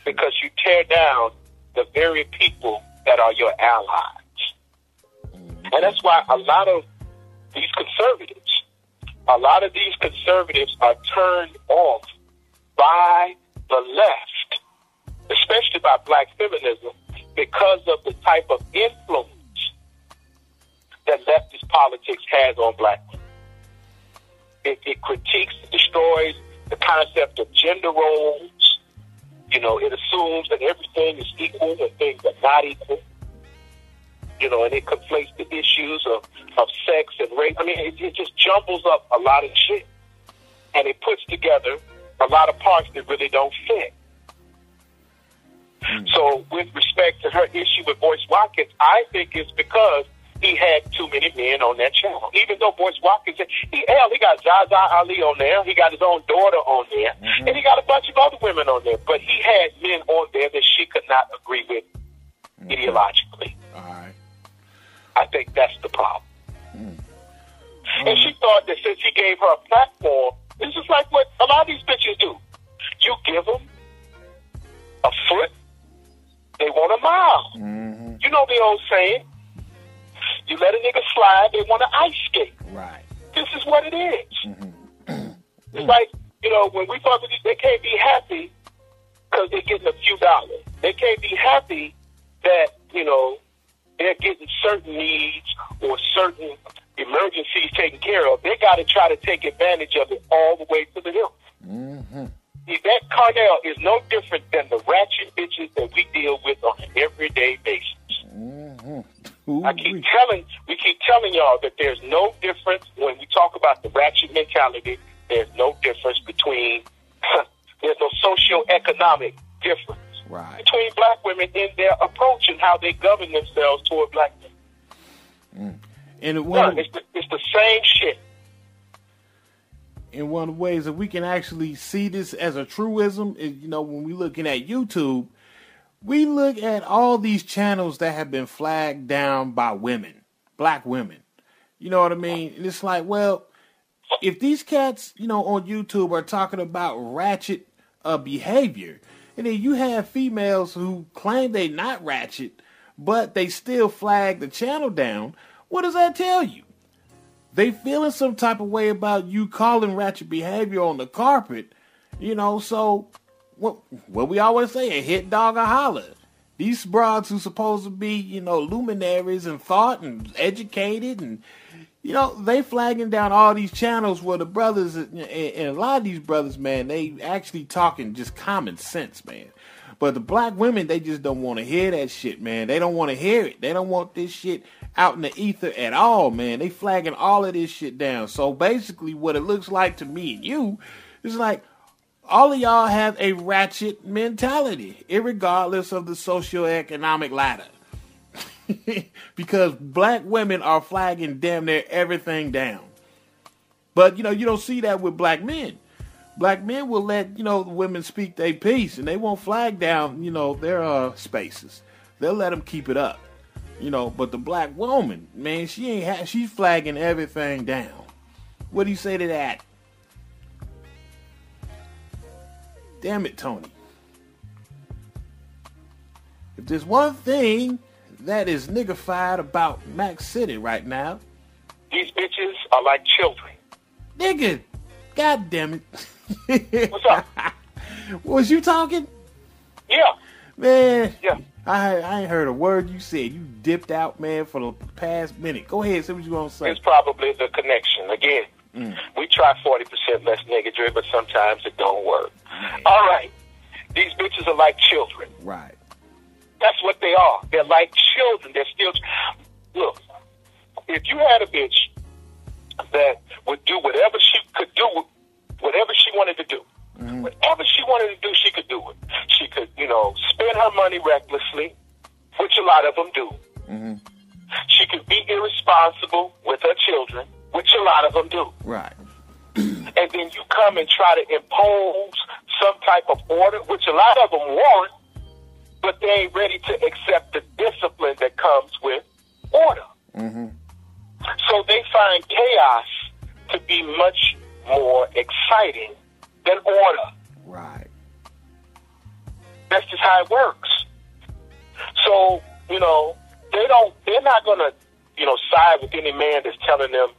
because you tear down the very people that are your allies. And that's why a lot of these conservatives are turned off by the left, especially by black feminism, because of the type of influence that leftist politics has on black women. It critiques, destroys the concept of gender roles. You know, it assumes that everything is equal and things are not equal. You know, and it conflates the issues of sex and race. I mean, it just jumbles up a lot of shit. And it puts together a lot of parts that really don't fit. So with respect to her issue with Boyce Watkins, I think it's because he had too many men on that channel. Even though Boyce Watkins, he got Zaza Ali on there, he got his own daughter on there, and he got a bunch of other women on there. But he had men on there that she could not agree with ideologically. All right. I think that's the problem. And she thought that since he gave her a platform, this is like what a lot of these bitches do. You give them a foot, they want a mile. You know the old saying, you let a nigga slide, they want to ice skate. Right. This is what it is. It's like, you know, when we talk about these, they can't be happy because they're getting a few dollars. They can't be happy that, you know, they're getting certain needs or certain emergencies taken care of. They got to try to take advantage of it all the way to the hill. Yvette Carnell is no different than the ratchet bitches that we deal with on an everyday basis. We keep telling y'all that there's no difference when we talk about the ratchet mentality. There's no difference between, there's no socioeconomic difference between black women in their approach and how they govern themselves toward black men. And it's the same shit. And one of the ways that we can actually see this as a truism is, you know, when we're looking at YouTube, we look at all these channels that have been flagged down by women, black women. You know what I mean? And it's like, well, if these cats, you know, on YouTube are talking about ratchet behavior, and then you have females who claim they not ratchet, but they still flag the channel down, what does that tell you? They feeling some type of way about you calling ratchet behavior on the carpet, you know, so what we always say, a hit dog a holler. These broads who supposed to be, you know, luminaries in thought and educated and, you know, they flagging down all these channels where the brothers, and a lot of these brothers, man, they actually talking just common sense, man. But the black women, they just don't want to hear that shit, man. They don't want to hear it. They don't want this shit out in the ether at all, man. They flagging all of this shit down. So basically what it looks like to me and you is like all of y'all have a ratchet mentality, irregardless of the socioeconomic ladder. Because black women are flagging damn near everything down. But, you know, you don't see that with black men. Black men will let, you know, the women speak their piece, and they won't flag down, you know, their spaces. They'll let them keep it up, you know. But the black woman, man, she's flagging everything down. What do you say to that? Damn it, Tony. If there's one thing that is niggified about Mac City right now, these bitches are like children. Nigga, god damn it. What's up? Was you talking? Yeah. Man, yeah. I ain't heard a word you said. You dipped out, man, for the past minute. Go ahead, say what you want to say. It's probably the connection. Again, we try 40% less niggatry, but sometimes it don't work. Man. All right. These bitches are like children. Right. That's what they are. They're like children. They're still... Look, if you had a bitch that would do whatever she could do, whatever she wanted to do, whatever she wanted to do, she could do it. She could, you know, spend her money recklessly, which a lot of them do. She could be irresponsible with her children, which a lot of them do. Right. And then you come and try to impose some type of order, which a lot of them want, but they ain't ready to accept the discipline that comes with order. So they find chaos to be much more exciting than order. Right. That's just how it works. So, they're not going to, side with any man that's telling them,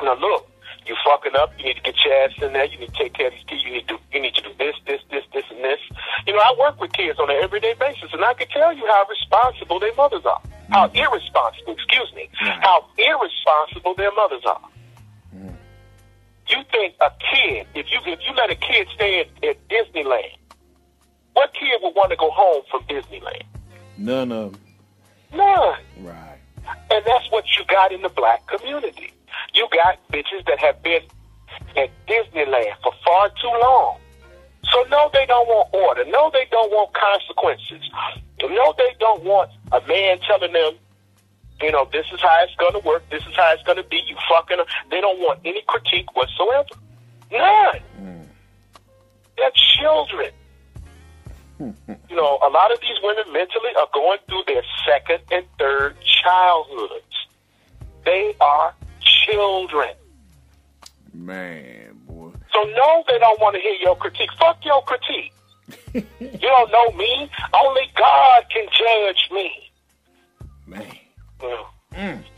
look, you fucking up, you need to get your ass in there, you need to take care of these kids, you need to do this, and this. I work with kids on an everyday basis, and I can tell you how responsible their mothers are. How irresponsible their mothers are. You think a kid, if you let a kid stay at Disneyland, what kid would want to go home from Disneyland? None of them. None. Right. And that's what you got in the black community. You got bitches that have been at Disneyland for far too long. So no, they don't want order. No, they don't want consequences. No, they don't want a man telling them, this is how it's going to work. This is how it's going to be. You fucking. They don't want any critique whatsoever. None. They're children. A lot of these women mentally are going through their second and third childhoods. They are children. Man, boy. So no, they don't want to hear your critique. Fuck your critique. You don't know me. Only God can judge me. Man.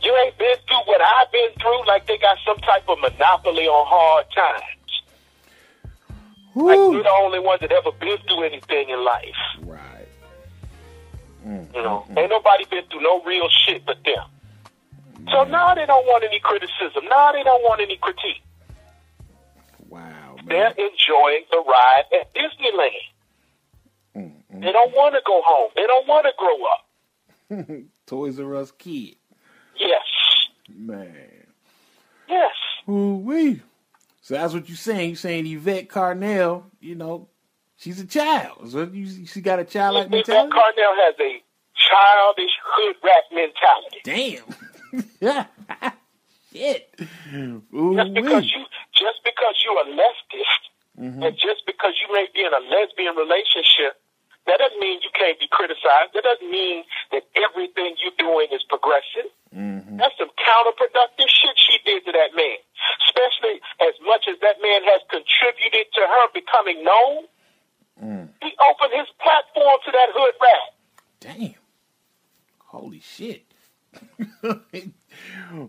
You ain't been through what I've been through, like they got some type of monopoly on hard times. Woo. Like we're the only ones that ever been through anything in life. Right. Ain't nobody been through no real shit but them. So now they don't want any criticism. Now they don't want any critique. Wow, man. They're enjoying the ride at Disneyland. They don't want to go home. They don't want to grow up. Toys R Us kid. Yes. Man. Yes. Ooh-wee. So that's what you're saying. You're saying Yvette Carnell, she's a child. So she got a childlike mentality? Yvette Carnell has a childish hood rat mentality. Damn. Shit. Just because you're a leftist, and just because you may be in a lesbian relationship, that doesn't mean you can't be criticized. That doesn't mean that everything you're doing is progressive. That's some counterproductive shit she did to that man. Especially as much as that man has contributed to her becoming known, he opened his platform to that hood rat. Damn. Holy shit.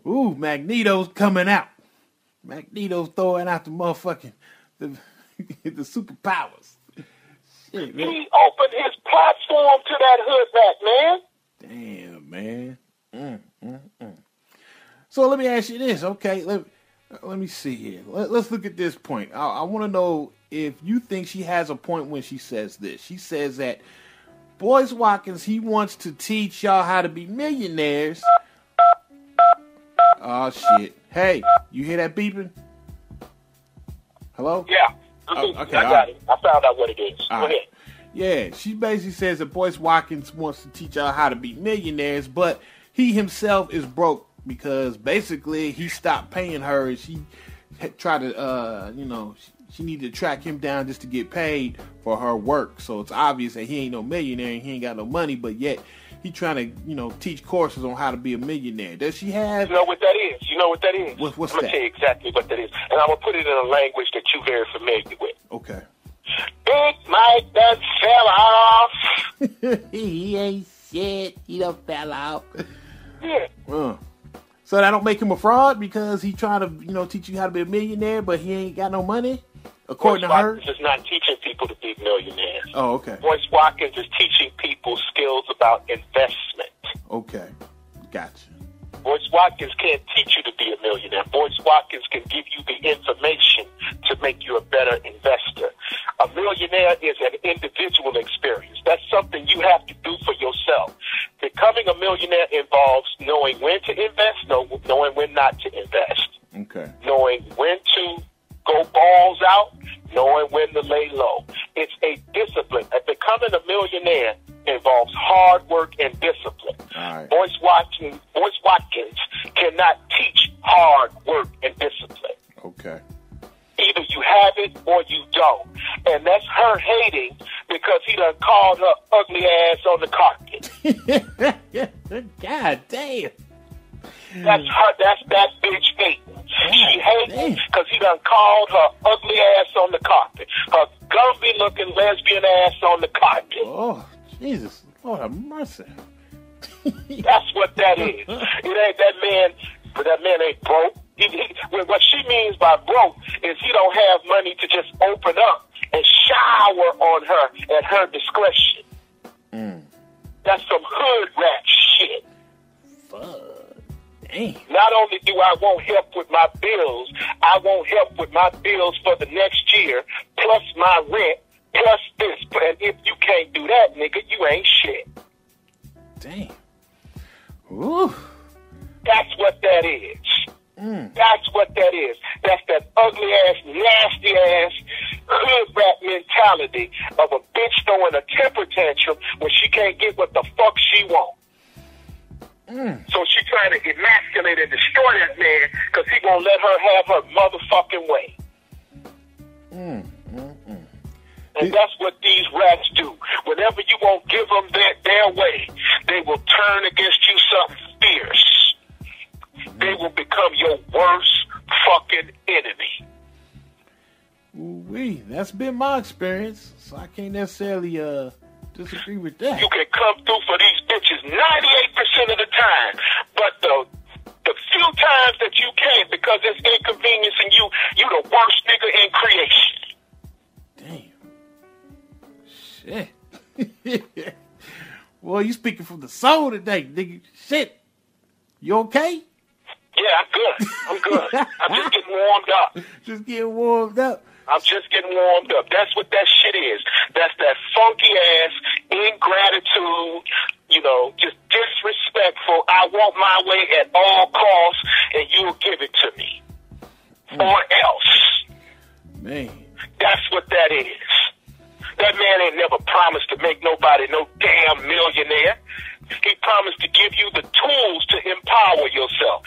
Ooh, Magneto's coming out. Magneto's throwing out the motherfucking the superpowers. Shit, man. He opened his platform to that hood rat, man. Damn, man. So let me ask you this, okay? Let me see here. Let's look at this point. I want to know if you think she has a point when she says this. She says that Boyce Watkins, he wants to teach y'all how to be millionaires. Oh, shit. Hey, you hear that beeping? Hello? Yeah. Okay, I got it. I found out what it is. Go ahead. Yeah, she basically says that Boyce Watkins wants to teach y'all how to be millionaires, but he himself is broke because basically he stopped paying her and she tried to, she needed to track him down just to get paid for her work. So it's obvious that he ain't no millionaire and he ain't got no money, but yet he trying to, teach courses on how to be a millionaire. Does she have... You know what that is? What's I'm going to tell you exactly what that is. And I'm going to put it in a language that you're very familiar with. Okay. Big Mike done fell off. He ain't shit. He done fell off. Yeah. So that don't make him a fraud because he trying to, teach you how to be a millionaire, but he ain't got no money, according to her? Boyce Watkins is not teaching people to be millionaires. Oh, okay. Boyce Watkins is teaching people skills about investment. Okay. Gotcha. Boyce Watkins can't teach you to be a millionaire. Boyce Watkins can give you the information to make you a better investor. A millionaire is an individual experience. That's something you have to do for yourself. Becoming a millionaire involves knowing when to invest, knowing when not to invest. Okay. Knowing when to go balls out, knowing when to lay low. It's a discipline. Becoming a millionaire involves hard work and discipline. Right. Boyce Watkins cannot teach hard work and discipline. Okay. Either you have it or you don't. And that's her hating because he done called her ugly ass on the carpet. God damn. That's her. That's that bitch hating. She hating because he done called her ugly ass on the carpet. Her Gumby looking lesbian ass on the carpet. Oh, Jesus. Lord have mercy. That's what that is. It ain't that man, but that man ain't broke. What she means by broke is he don't have money to just open up and shower on her at her discretion. That's some hood rat shit. Fuck. Damn. Not only do I want help with my bills, I want help with my bills for the next year, plus my rent, plus this. And if you can't do that, nigga, you ain't shit. Damn. Ooh. That's what that is. That's what that is. That's that ugly ass, nasty ass, hood rat mentality of a bitch throwing a temper tantrum when she can't get what the fuck she wants. So she trying to emasculate and destroy that man because he won't let her have her motherfucking way. And that's what these rats do. Whenever you won't give them their way, they will turn against you something fierce. They will become your worst fucking enemy. Ooh-wee. That's been my experience, so I can't necessarily disagree with that. You can come through for these bitches 98% of the time, but the few times that you can't because it's inconveniencing you, you the worst nigga in creation. Damn. Shit. Well, you speaking from the soul today, nigga. Shit. You okay? Yeah, I'm good. I'm just getting warmed up. Just getting warmed up. I'm just getting warmed up. That's what that shit is. That's that funky ass ingratitude, just disrespectful. I want my way at all costs, and you'll give it to me. Or else. Man. That's what that is. That man ain't never promised to make nobody no damn millionaire. He promised to give you the tools to empower yourself.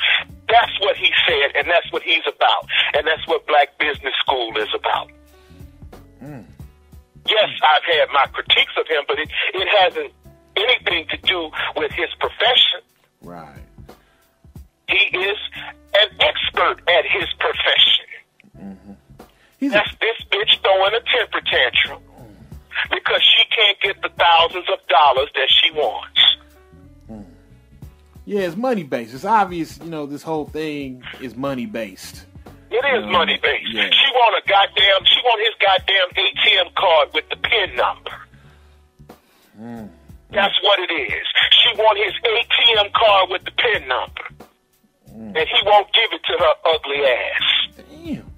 That's what he said, and that's what he's about. And that's what Black Business School is about. Yes, I've had my critiques of him, but it hasn't anything to do with his profession. Right. He is an expert at his profession. That's this bitch throwing a temper tantrum because she can't get the thousands of dollars that she wants. Yeah, it's money based. It's obvious, this whole thing is money based. It is money based. Yeah. She want his goddamn ATM card with the PIN number. That's what it is. She want his ATM card with the PIN number. And he won't give it to her ugly ass. Damn.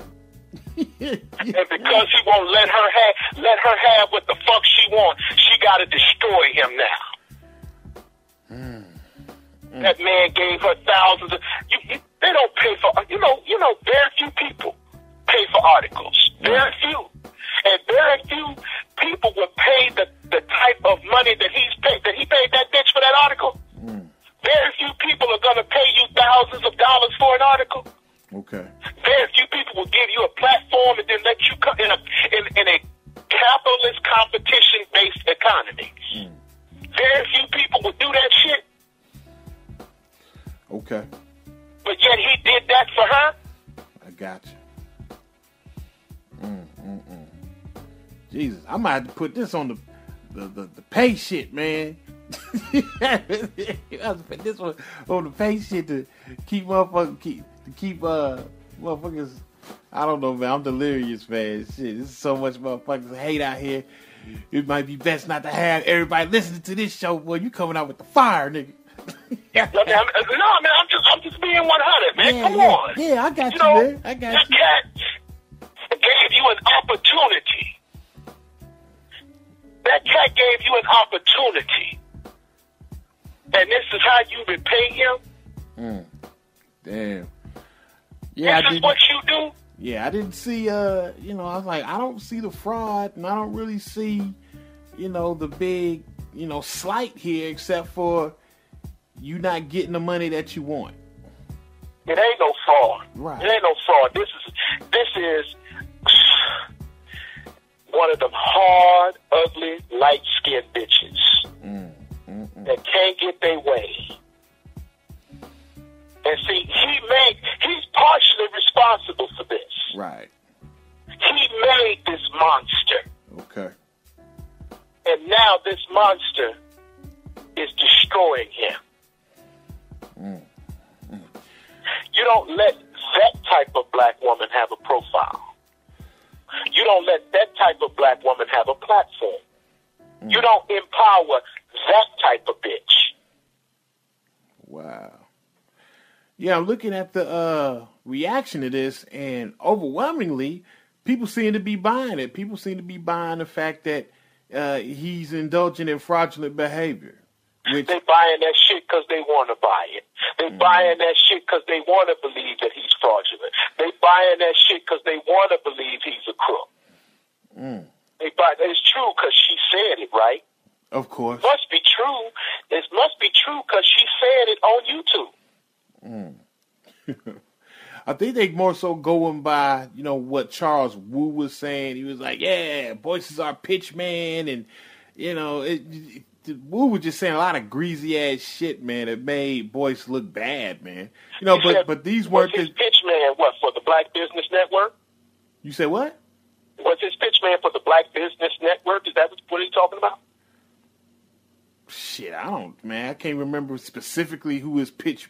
And because he won't let her have what the fuck she wants, she gotta destroy him now. That man gave her thousands of. They don't pay for. Very few people pay for articles. Very few, and very few people would pay the type of money that he paid that bitch for that article. Very few people are gonna pay you thousands of dollars for an article. Okay. Very few people will give you a platform and then let you come in a capitalist competition-based economy. Very few people will do that shit. Okay. But yet he did that for her? I got you. Jesus, I might have to put this on the pay shit, man. I have to put this one on the pay shit to keep motherfuckers, motherfuckers. I don't know, man. I'm delirious, man. Shit, there's so much motherfuckers hate out here. It might be best not to have everybody listening to this show, boy. You coming out with the fire, nigga. No, man, I'm just being 100, man. Come on. Yeah, I got you, man. I got you. That cat gave you an opportunity. That cat gave you an opportunity. And this is how you repay him? Damn. Yeah, this is what you do? Yeah, I didn't see, I was like, I don't see the fraud, and I don't really see, the big, slight here, except for you not getting the money that you want. It ain't no fraud. Right. It ain't no fraud. This is one of them hard, ugly, light-skinned bitches that can't get their way. And see, he's partially responsible for this. Right. He made this monster. Okay. And now this monster is destroying him. You don't let that type of black woman have a profile. You don't let that type of black woman have a platform. You don't empower that type of bitch. Wow. Yeah, I'm looking at the reaction to this, and overwhelmingly, people seem to be buying it. People seem to be buying the fact that he's indulging in fraudulent behavior. Which, they buying that shit because they want to buy it. They buying that shit because they want to believe that he's fraudulent. They buying that shit because they want to believe he's a crook. They buy. It's true because she said it, right? Of course. It must be true. It must be true because she said it on YouTube. I think they more so going by, what Charles Wu was saying. He was like, yeah, Boyce is our pitch man. And, Wu was just saying a lot of greasy ass shit, man, that made Boyce look bad, man. But these weren't his pitch man. What, for the Black Business Network? You said what? Was his pitch man for the Black Business Network? Is that what he's talking about? Shit, I can't remember specifically who his pitch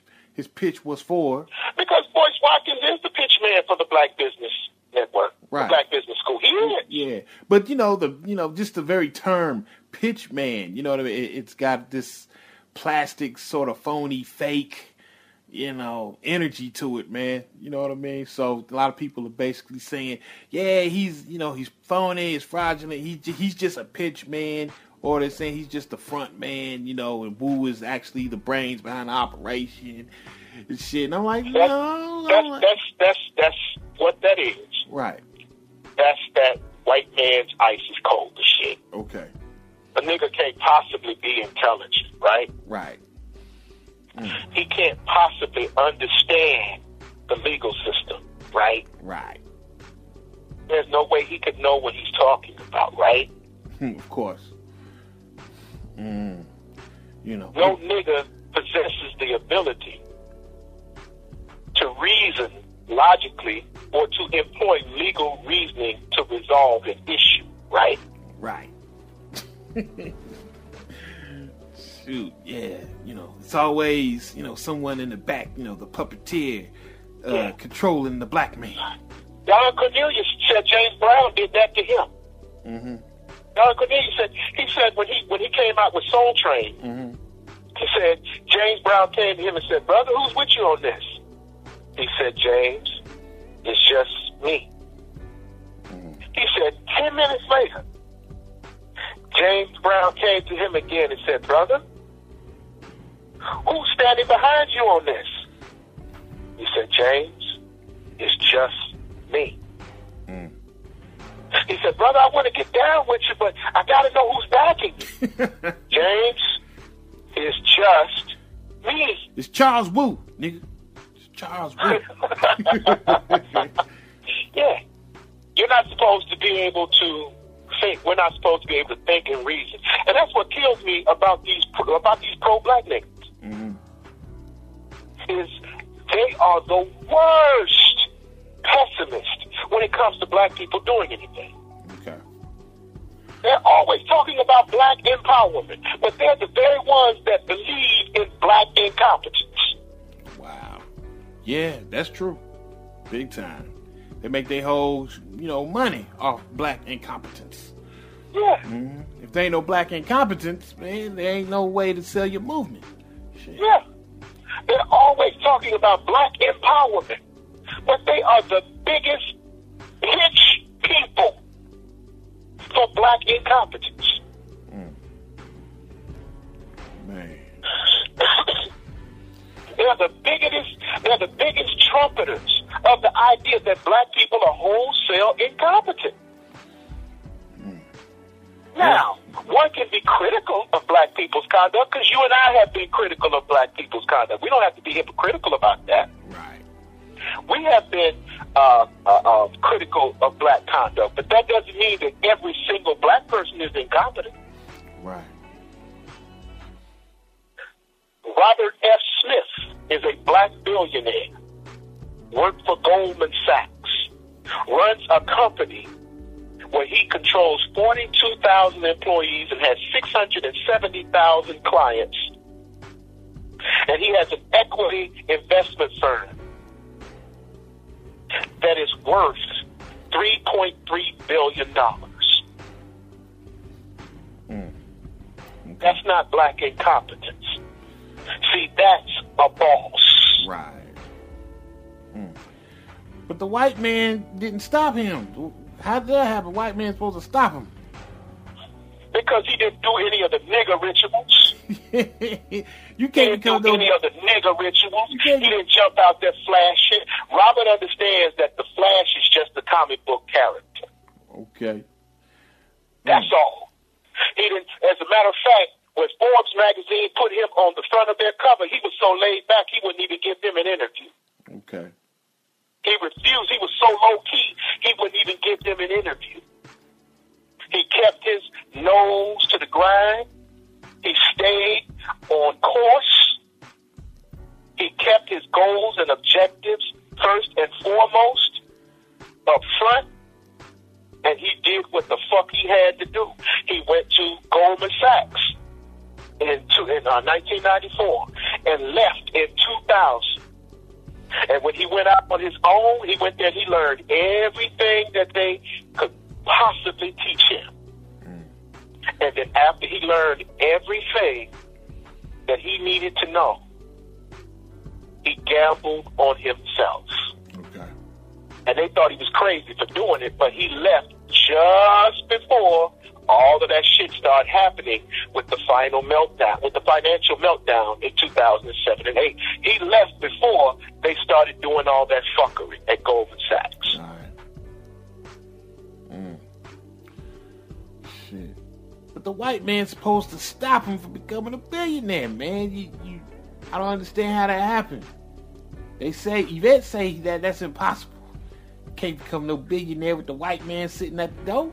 was for. Because Boyce Watkins is the pitch man for the Black Business Network, right? The Black Business School. He is. Yeah, but just the very term pitch man. You know what I mean? It's got this plastic, sort of phony, fake, energy to it, man. You know what I mean? So a lot of people are basically saying, yeah, he's phony, he's fraudulent, he's just a pitch man. Or they're saying he's just the front man, and Wu is actually the brains behind the operation and shit. And I'm like, no. That's what that is. Right. That's that white man's ice is cold shit. Okay. A nigga can't possibly be intelligent, right? Right. He can't possibly understand the legal system, right? Right. There's no way he could know what he's talking about, right? Of course. No nigga possesses the ability to reason logically or to employ legal reasoning to resolve an issue, right? Right. Shoot, yeah. It's always, someone in the back, the puppeteer controlling the black man. Don Cornelius said James Brown did that to him. Mm-hmm. Don Cornelius said when he came out with Soul Train, he said James Brown came to him and said, "Brother, who's with you on this?" He said, "James, it's just me." He said 10 minutes later, James Brown came to him again and said, "Brother, who's standing behind you on this?" He said, "James, it's just me." He said, "Brother, I want to get down with you, but I got to know who's backing you." James, it's just me. It's Charles Wu, nigga. It's Charles Wu. Yeah. You're not supposed to be able to think. We're not supposed to be able to think and reason. And that's what kills me about these pro-black niggas. Is they are the worst pessimists when it comes to black people doing anything. Okay. They're always talking about black empowerment, but they're the very ones that believe in black incompetence. Wow. Yeah, that's true. Big time. They make their whole, money off black incompetence. Yeah. If there ain't no black incompetence, man, there ain't no way to sell your movement. Shit. Yeah. They're always talking about black empowerment, but they are the biggest pitch people for black incompetence. Man. They're the biggest trumpeters of the idea that black people are wholesale incompetent. Now, one can be critical of black people's conduct because you and I have been critical of black people's conduct. We don't have to be hypocritical about that. Right. We have been critical of black conduct, but that doesn't mean that every single black person is incompetent. Right. Robert F. Smith is a black billionaire, worked for Goldman Sachs, runs a company where he controls 42,000 employees and has 670,000 clients. And he has an equity investment firm that is worth $3.3 billion. Okay. That's not black incompetence. See, that's a boss. Right. But the white man didn't stop him. How did that happen? White man supposed to stop him? Because he didn't do any of the nigger rituals. You can't do any of the nigger rituals. He didn't jump out there flashing. Robert understands that the Flash is just a comic book character. Okay. That's all. He didn't. As a matter of fact, when Forbes magazine put him on the front of their cover, he was so laid back he wouldn't even give them an interview. Okay. He refused. He was so low-key, he wouldn't even give them an interview. He kept his nose to the grind. He stayed on course. He kept his goals and objectives first and foremost up front. And he did what the fuck he had to do. He went to Goldman Sachs in 1994 and left in 2000. And when he went out on his own, he went there and he learned everything that they could possibly teach him. And then after he learned everything that he needed to know, he gambled on himself. Okay. And they thought he was crazy for doing it, but he left just before all of that shit started happening with the final meltdown, with the financial meltdown in 2007 and 8. He left before they started doing all that fuckery at Goldman Sachs. All right. Shit. But the white man's supposed to stop him from becoming a billionaire, man. I don't understand how that happened. They say, Yvette say that that's impossible. You can't become no billionaire with the white man sitting at the door.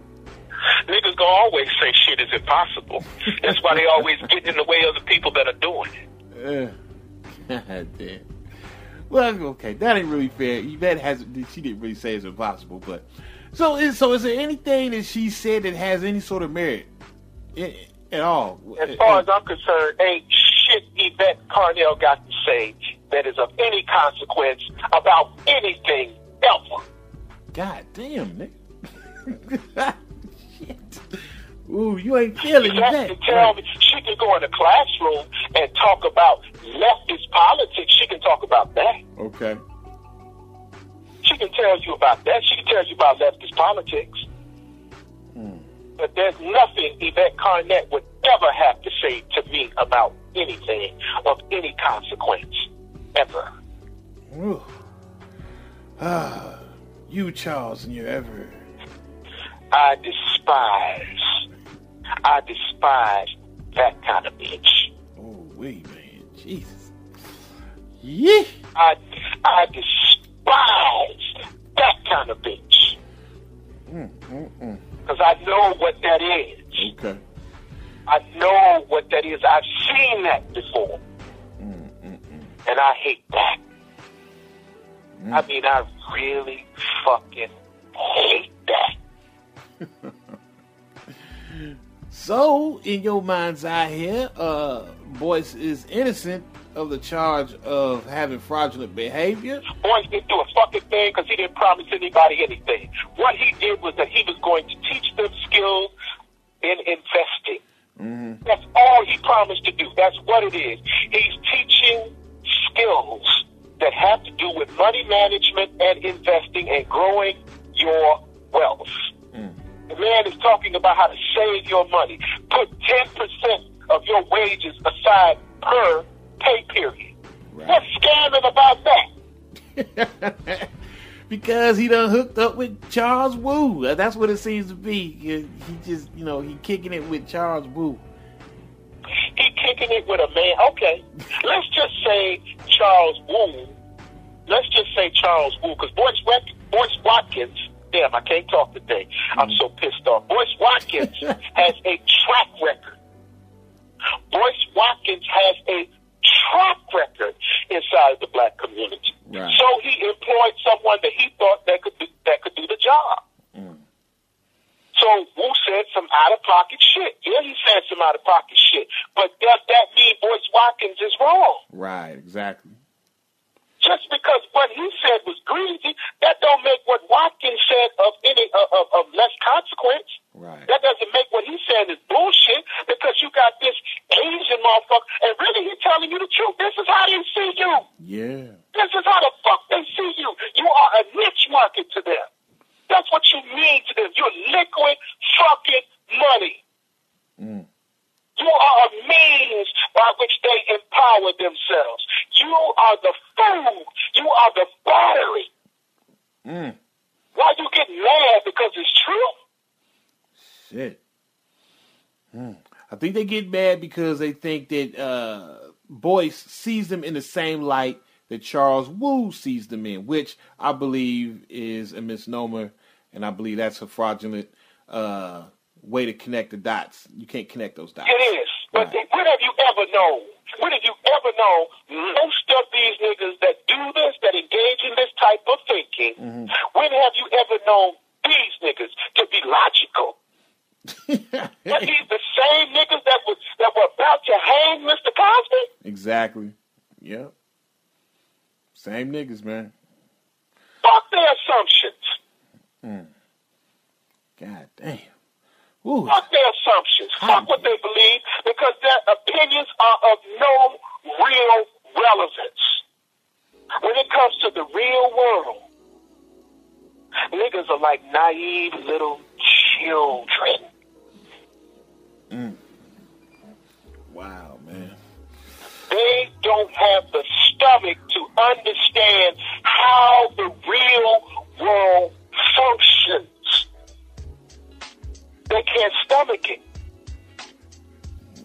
Niggas gonna always say shit is impossible. That's why they always get in the way of the people that are doing it. God damn. Well, okay, that ain't really fair. Yvette she didn't really say it's impossible, but so is there anything that she said that has any sort of merit at all? As far as I'm concerned, ain't shit Yvette Carnell got to say that is of any consequence about anything ever. God damn, nigga. Shit. Ooh, you ain't feeling that. Tell me, she can go in the classroom and talk about leftist politics. She can talk about that. Okay. She can tell you about that. She can tell you about leftist politics. But there's nothing Yvette Carnell would ever have to say to me about anything of any consequence, ever. Ooh. You, Charles, and your ever. I despise that kind of bitch. Oh, wait, man. Jesus. Yeah. I despise that kind of bitch. Because I know what that is. Okay. I know what that is. I've seen that before. And I hate that. I mean, I really fucking hate that. So, in your mind's eye here, Boyce is innocent of the charge of having fraudulent behavior. Boyce didn't do a fucking thing because he didn't promise anybody anything. What he did was that he was going to teach them skills in investing. That's all he promised to do. That's what it is. He's teaching skills that have to do with money management and investing and growing your wealth. The man is talking about how to save your money. Put 10% of your wages aside per pay period. Right. What's scamming about that? Because he done hooked up with Charles Wu. That's what it seems to be. He just, he kicking it with Charles Wu. He kicking it with a man. Okay, let's just say Charles Wu. Because Boyce Watkins. Damn, I can't talk today. I'm so pissed off. Boyce Watkins has a track record. Boyce Watkins has a track record inside the black community. Right. So he employed someone that he thought that could do the job. So Wu said some out-of-pocket shit. Yeah, he said some out-of-pocket shit. But does that mean Boyce Watkins is wrong? Right, exactly. Just because what he said was greasy, that don't make what Watkins said of any of less consequence. Right. That doesn't make what he's saying is bullshit, because you got this Asian motherfucker, and really he's telling you the truth. This is how they see you. Yeah. This is how the fuck they see you. You are a niche market to them. That's what you mean to them. You're liquid fucking money. You are a means by which they empower themselves. You are the food. You are the battery. Why you get mad? Because it's true? Shit. I think they get mad because they think that Boyce sees them in the same light that Charles Wu sees them in, which I believe is a misnomer, and I believe that's a fraudulent way to connect the dots. You can't connect those dots. It is. But right. When have you ever known? When have you ever known most of these niggas that do this, that engage in this type of thinking, when have you ever known these niggas to be logical? Are these the same niggas that were about to hang Mr. Cosby? Exactly. Yep. Same niggas, man. Fuck their assumptions. God damn. Ooh. Fuck their assumptions. Fuck what they believe, because their opinions are of no real relevance. When it comes to the real world, niggas are like naive little children. Wow, man. They don't have the stomach to understand how the real world functions. They can't stomach it.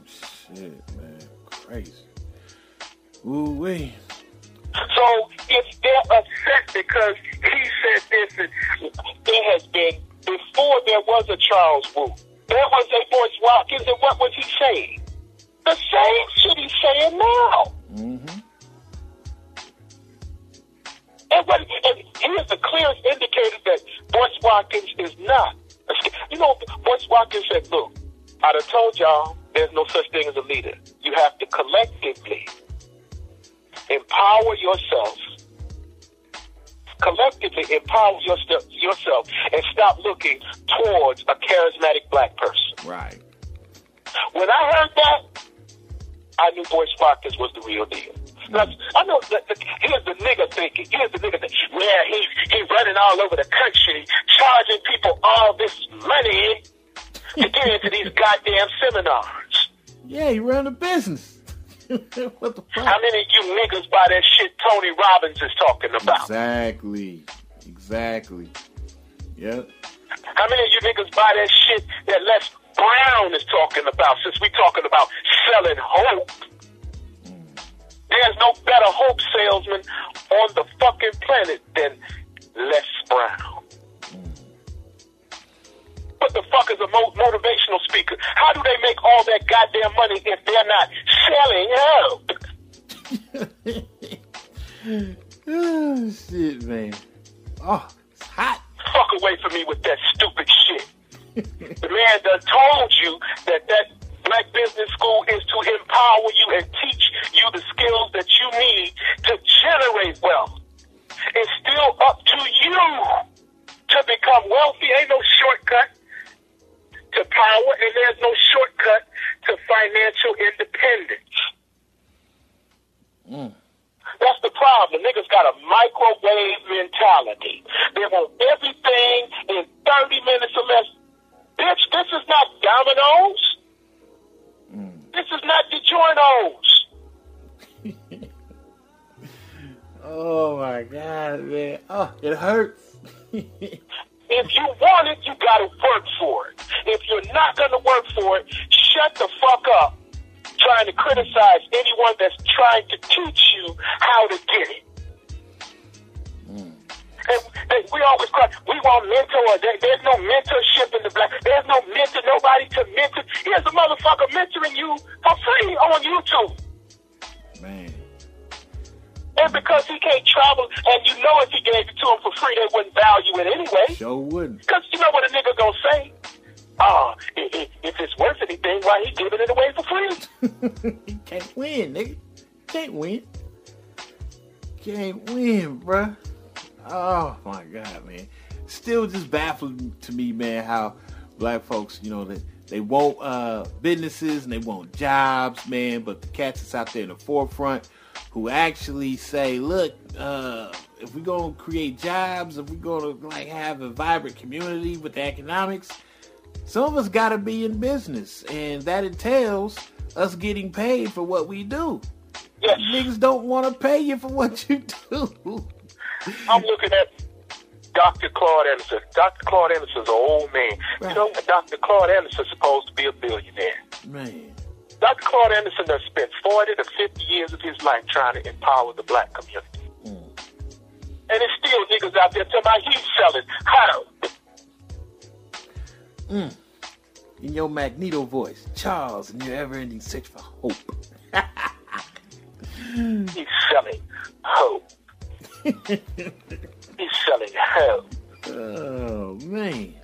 Shit, man. Crazy. Ooh-wee. So if they're upset because he said this, and there has been, before there was a Charles Wu, there was a Boyce Watkins, and what was he saying? The same shit he's saying now. And here's the clearest indicator that Boyce Watkins is not. You know, Boyce Watkins said, look, I done told y'all there's no such thing as a leader. You have to collectively empower yourself. Collectively empower yourself and stop looking towards a charismatic black person. Right. When I heard that, I knew Boyce Watkins was the real deal. I know here's the nigga thinking. Here's the nigga thinking. Yeah, he's running all over the country, charging people all this money to get into these goddamn seminars. Yeah, he run a business. What the fuck? How many of you niggas buy that shit Tony Robbins is talking about? Exactly. Yep. How many of you niggas buy that shit that Les Brown is talking about, since we talking about selling hope? There's no better hope salesman on the fucking planet than Les Brown. What the fuck is a motivational speaker? How do they make all that goddamn money if they're not selling help? Oh, shit, man. Oh, it's hot. Fuck away from me with that stupid shit. The man done told you that Black Business School is to empower you and teach you the skills that you need to generate wealth. It's still up to you to become wealthy. Ain't no shortcut to power, and there's no shortcut to financial independence. That's the problem. Niggas got a microwave mentality. They want everything in 30 minutes or less. Bitch, this is not Domino's. This is not DiGiorno's. Oh my God, man. Oh, it hurts. If you want it, you gotta work for it. If you're not gonna work for it, shut the fuck up trying to criticize anyone that's trying to teach you how to get it. And we always cry, we want mentor. There's no mentorship in the black. There's no mentor, nobody to mentor. Here's a motherfucker mentoring you for free on YouTube. Man. And because he can't travel, and you know if he gave it to him for free, they wouldn't value it anyway. Sure wouldn't. Because you know what a nigga gonna say? If it's worth anything, why he giving it away for free? He can't win, nigga. Can't win. Can't win, bruh. Oh, my God, man. Still just baffling to me, man, how black folks, you know, they want businesses and they want jobs, man, but the cats that's out there in the forefront who actually say, look, if we're going to create jobs, if we're going to like have a vibrant community with economics, some of us got to be in business, and that entails us getting paid for what we do. Yes. Niggas don't want to pay you for what you do. I'm looking at Dr. Claude Anderson. Dr. Claude Anderson's an old man. Right. You know, Dr. Claude Anderson's supposed to be a billionaire. Man. Dr. Claude Anderson has spent 40 to 50 years of his life trying to empower the black community. And there's still niggas out there talking about he's selling how? In your Magneto voice, Charles, in your ever-ending search for hope. He's selling hope. He's selling hope. Oh, man.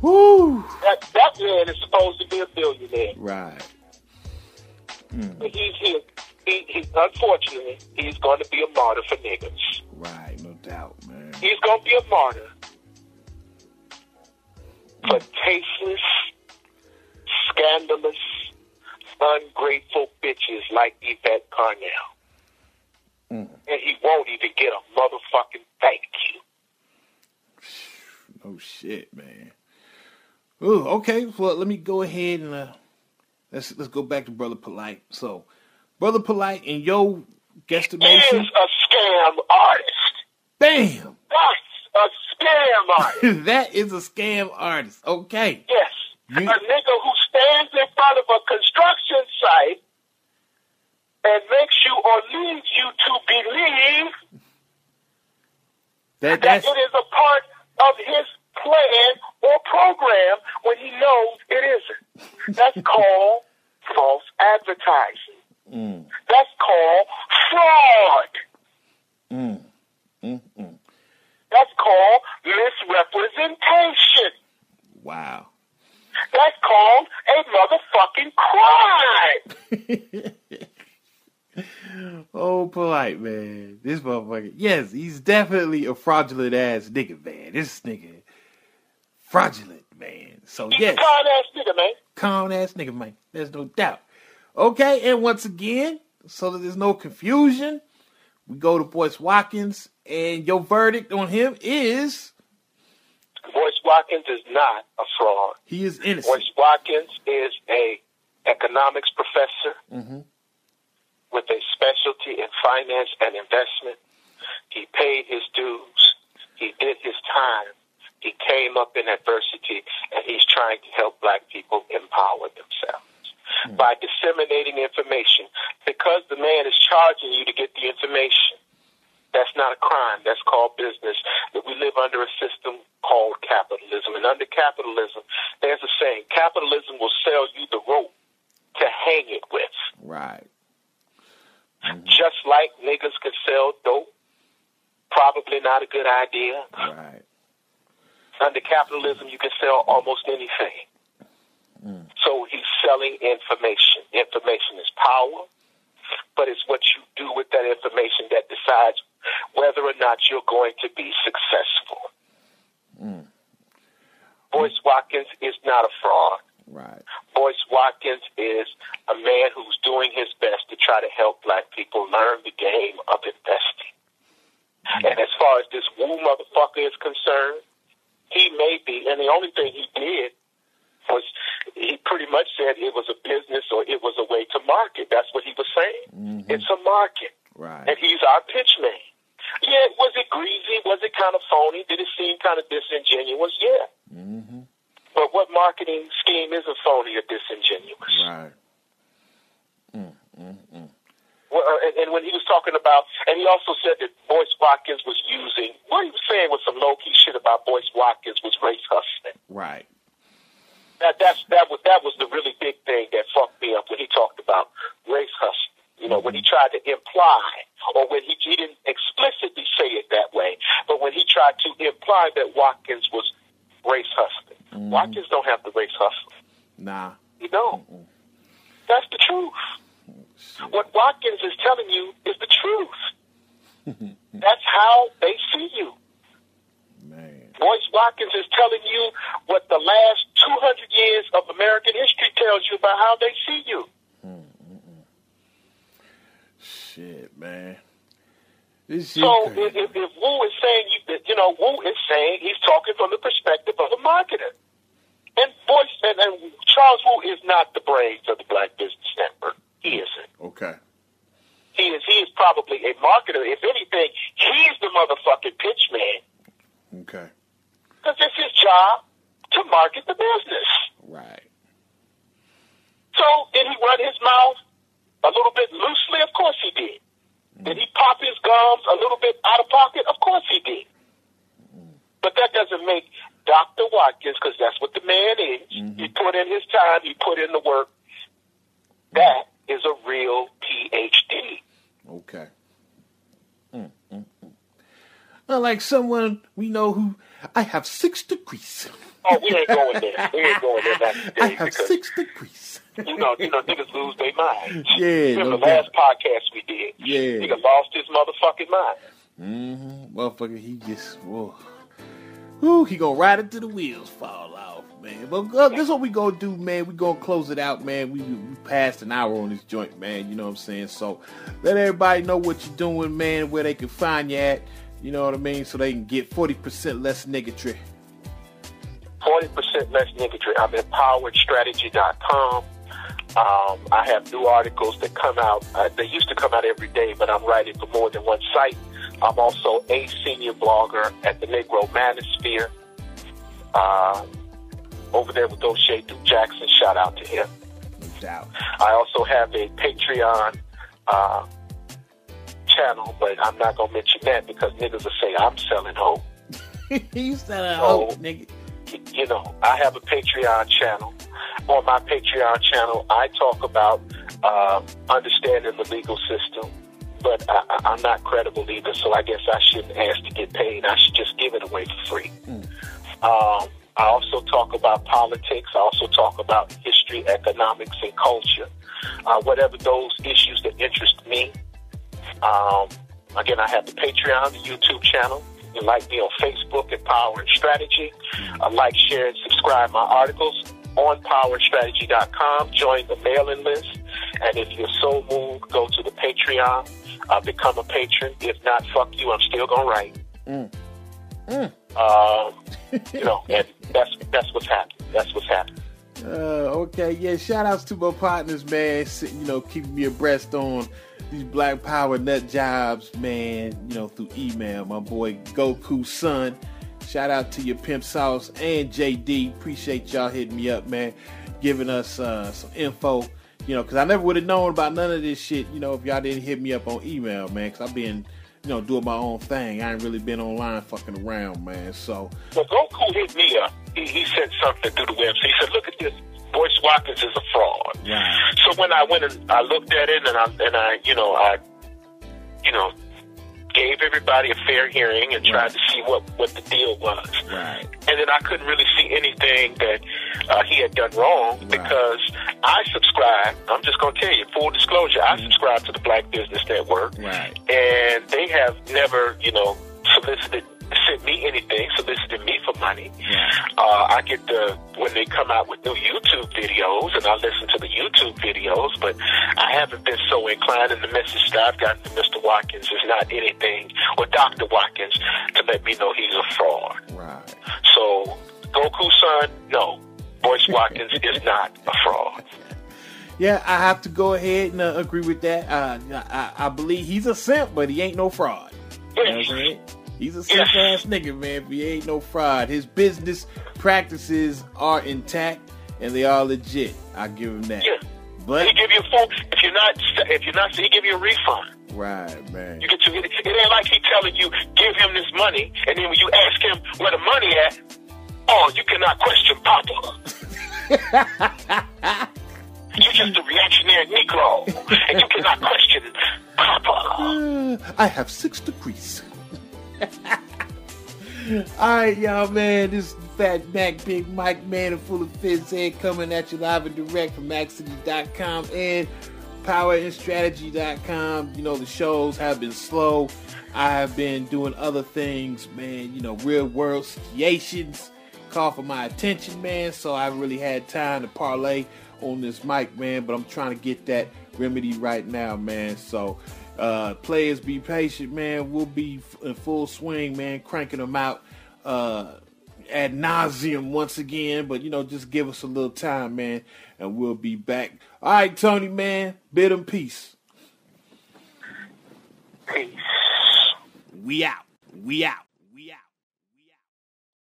Woo! That man is supposed to be a billionaire. Right. But he's unfortunately, he's going to be a martyr for niggas. Right, no doubt, man. He's going to be a martyr for tasteless, scandalous, ungrateful bitches like Yvette Carnell. And he won't even get a motherfucking thank you. Oh, shit, man. Ooh, okay, well, let me go ahead and let's go back to Brother Polite. So, Brother Polite, in your guesstimation... He is a scam artist. Bam! That's a scam artist. That is a scam artist. Okay. Yes. A nigga who stands in front of a construction site and makes you or leads you to believe that it is a part of his plan or program when he knows it isn't. That's called false advertising. That's called fraud. That's called misrepresentation. Wow. That's called a motherfucking crime. Oh, Polite, man. This motherfucker. Yes, he's definitely a fraudulent ass nigga, man. This nigga. Fraudulent, man. So, He's yes. a con ass nigga, man. Con ass nigga, man. There's no doubt. Okay, and once again, so that there's no confusion, we go to Boyce Watkins, and your verdict on him is... Boyce Watkins is not a fraud. He is innocent. Boyce Watkins is a economics professor with a specialty in finance and investment. He paid his dues. He did his time. He came up in adversity, and he's trying to help black people empower themselves by disseminating information. Because the man is charging you to get the information, that's not a crime. That's called business. That we live under a system called capitalism. And under capitalism, there's a saying, capitalism will sell you the rope to hang it with. Right. Just like niggas could sell dope. Probably not a good idea. Right. Under capitalism, you can sell almost anything. So he's selling information. Information is power, but it's what you do with that information that decides whether or not you're going to be successful. Boyce Watkins is not a fraud. Right. Boyce Watkins is a man who's doing his best to try to help black people learn the game of investing. And as far as this woo motherfucker is concerned, he may be, and the only thing he did was he pretty much said it was a business or it was a way to market. That's what he was saying. It's a market. Right. And he's our pitch man. Yeah, was it greasy? Was it kind of phony? Did it seem kind of disingenuous? Yeah. But what marketing scheme isn't phony or disingenuous? Right. Well, and when he was talking about, and he also said that Boyce Watkins was using, what he was saying was some low-key shit about Boyce Watkins was race hustling. Right. That was the really big thing that fucked me up when he talked about race hustling. You know, when he tried to imply, or when he didn't explicitly say it that way, but when he tried to imply that Watkins was race hustling. Mm-hmm. Watkins don't have the race hustle. Nah. You don't. Mm-mm. That's the truth. Shit. What Watkins is telling you is the truth. That's how they see you. Man. Boyce Watkins is telling you what the last 200 years of American history tells you about how they see you. Shit, man. So if Wu is saying, Wu is saying he's talking from the perspective of a marketer. And Boyce and Charles Wu is not the brains of the Black Business Network. He isn't. Okay. He is probably a marketer. If anything, he's the motherfucking pitch man. Okay. Because it's his job to market the business. Right. So did he run his mouth a little bit loosely? Of course he did. Did he pop his gums a little bit out of pocket? Of course he did. But that doesn't make Dr. Watkins, because that's what the man is. Mm-hmm. He put in his time. He put in the work. That is a real PhD. Okay. Well, like someone we know who, I have 6 degrees. Oh, we ain't going there. We ain't going there today. I have 6 degrees. You know, niggas lose their minds. Yeah, remember the last podcast we did? Yeah. Nigga lost his motherfucking mind. Mm-hmm. Motherfucker, he just, whoa, he gonna ride it till the wheels fall off, man. But this is what we gonna do, man. We gonna close it out, man. We passed an hour on this joint, man. You know what I'm saying? So let everybody know what you're doing, man, where they can find you at. You know what I mean? So they can get 40% less niggatry. 40% less niggatry. I'm at empoweredstrategy.com. I have new articles that come out. They used to come out every day, but I'm writing for more than one site. I'm also a senior blogger at the Negro Manosphere. Over there with O'Shea Duke Jackson. Shout out to him. No doubt. I also have a Patreon channel, but I'm not going to mention that because niggas will say I'm selling hope. You selling hope, nigga. You know, I have a Patreon channel. On my Patreon channel, I talk about understanding the legal system, but I'm not credible either, so I guess I shouldn't ask to get paid. I should just give it away for free. I also talk about politics. I also talk about history, economics, and culture. Whatever those issues that interest me. Again, I have the Patreon, the YouTube channel. You can like me on Facebook at Power and Strategy. Like, share, and subscribe my articles on powerstrategy.com. Join the mailing list. And if you're so moved, go to the Patreon. Become a patron. If not, fuck you. I'm still going to write. You know, and that's what's happening. That's what's happening. Okay, yeah, shout outs to my partners, man, keeping me abreast on these Black Power nut jobs, man, through email. My boy Goku Son, shout out to your Pimp Sauce and JD. Appreciate y'all hitting me up, man, giving us some info, because I never would have known about none of this shit, if y'all didn't hit me up on email, man, because I've been, doing my own thing. I ain't really been online fucking around, man, so. Well, Goku hit me up. He sent something through the website. He said, look at this. Boyce Watkins is a fraud. Right. So when I went and I looked at it and I gave everybody a fair hearing and tried to see what the deal was. Right. And then I couldn't really see anything that he had done wrong because I subscribe. I'm just going to tell you, full disclosure, I subscribe to the Black Business Network. Right. And they have never, sent me anything, solicited me for money. I get when they come out with new YouTube videos, and I listen to the YouTube videos, but I haven't been so inclined, and the message that I've gotten to Mr. Watkins is not anything, or Dr. Watkins, to let me know he's a fraud. Right. So, Goku son, no, Boyce Watkins is not a fraud. Yeah, I have to go ahead and agree with that. I believe he's a simp, but he ain't no fraud. You know what I'm saying? He's a simp ass nigga, man. But he ain't no fraud. His business practices are intact and they are legit. I give him that. Yeah. But he give you a full. If you're not, he give you a refund. Right, man. You get to. It ain't like he telling you give him this money, and then when you ask him where the money at, oh, you cannot question Papa. You're just a reactionary Negro, and you cannot question Papa. I have 6 degrees. Alright, y'all, man. This is Fat Mac, Big Mike, man, and full of fizz head coming at you live and direct from MacCity.com and PowerAndStrategy.com. You know, the shows have been slow. I have been doing other things, man. You know, real world situations call for my attention, man. So I really had time to parlay on this mic, man. But I'm trying to get that remedy right now, man. So players, be patient, man. We'll be in full swing, man, cranking them out ad nauseum once again. But, you know, just give us a little time, man, and we'll be back. All right, Tony, man, bid him peace. Peace. We out. We out.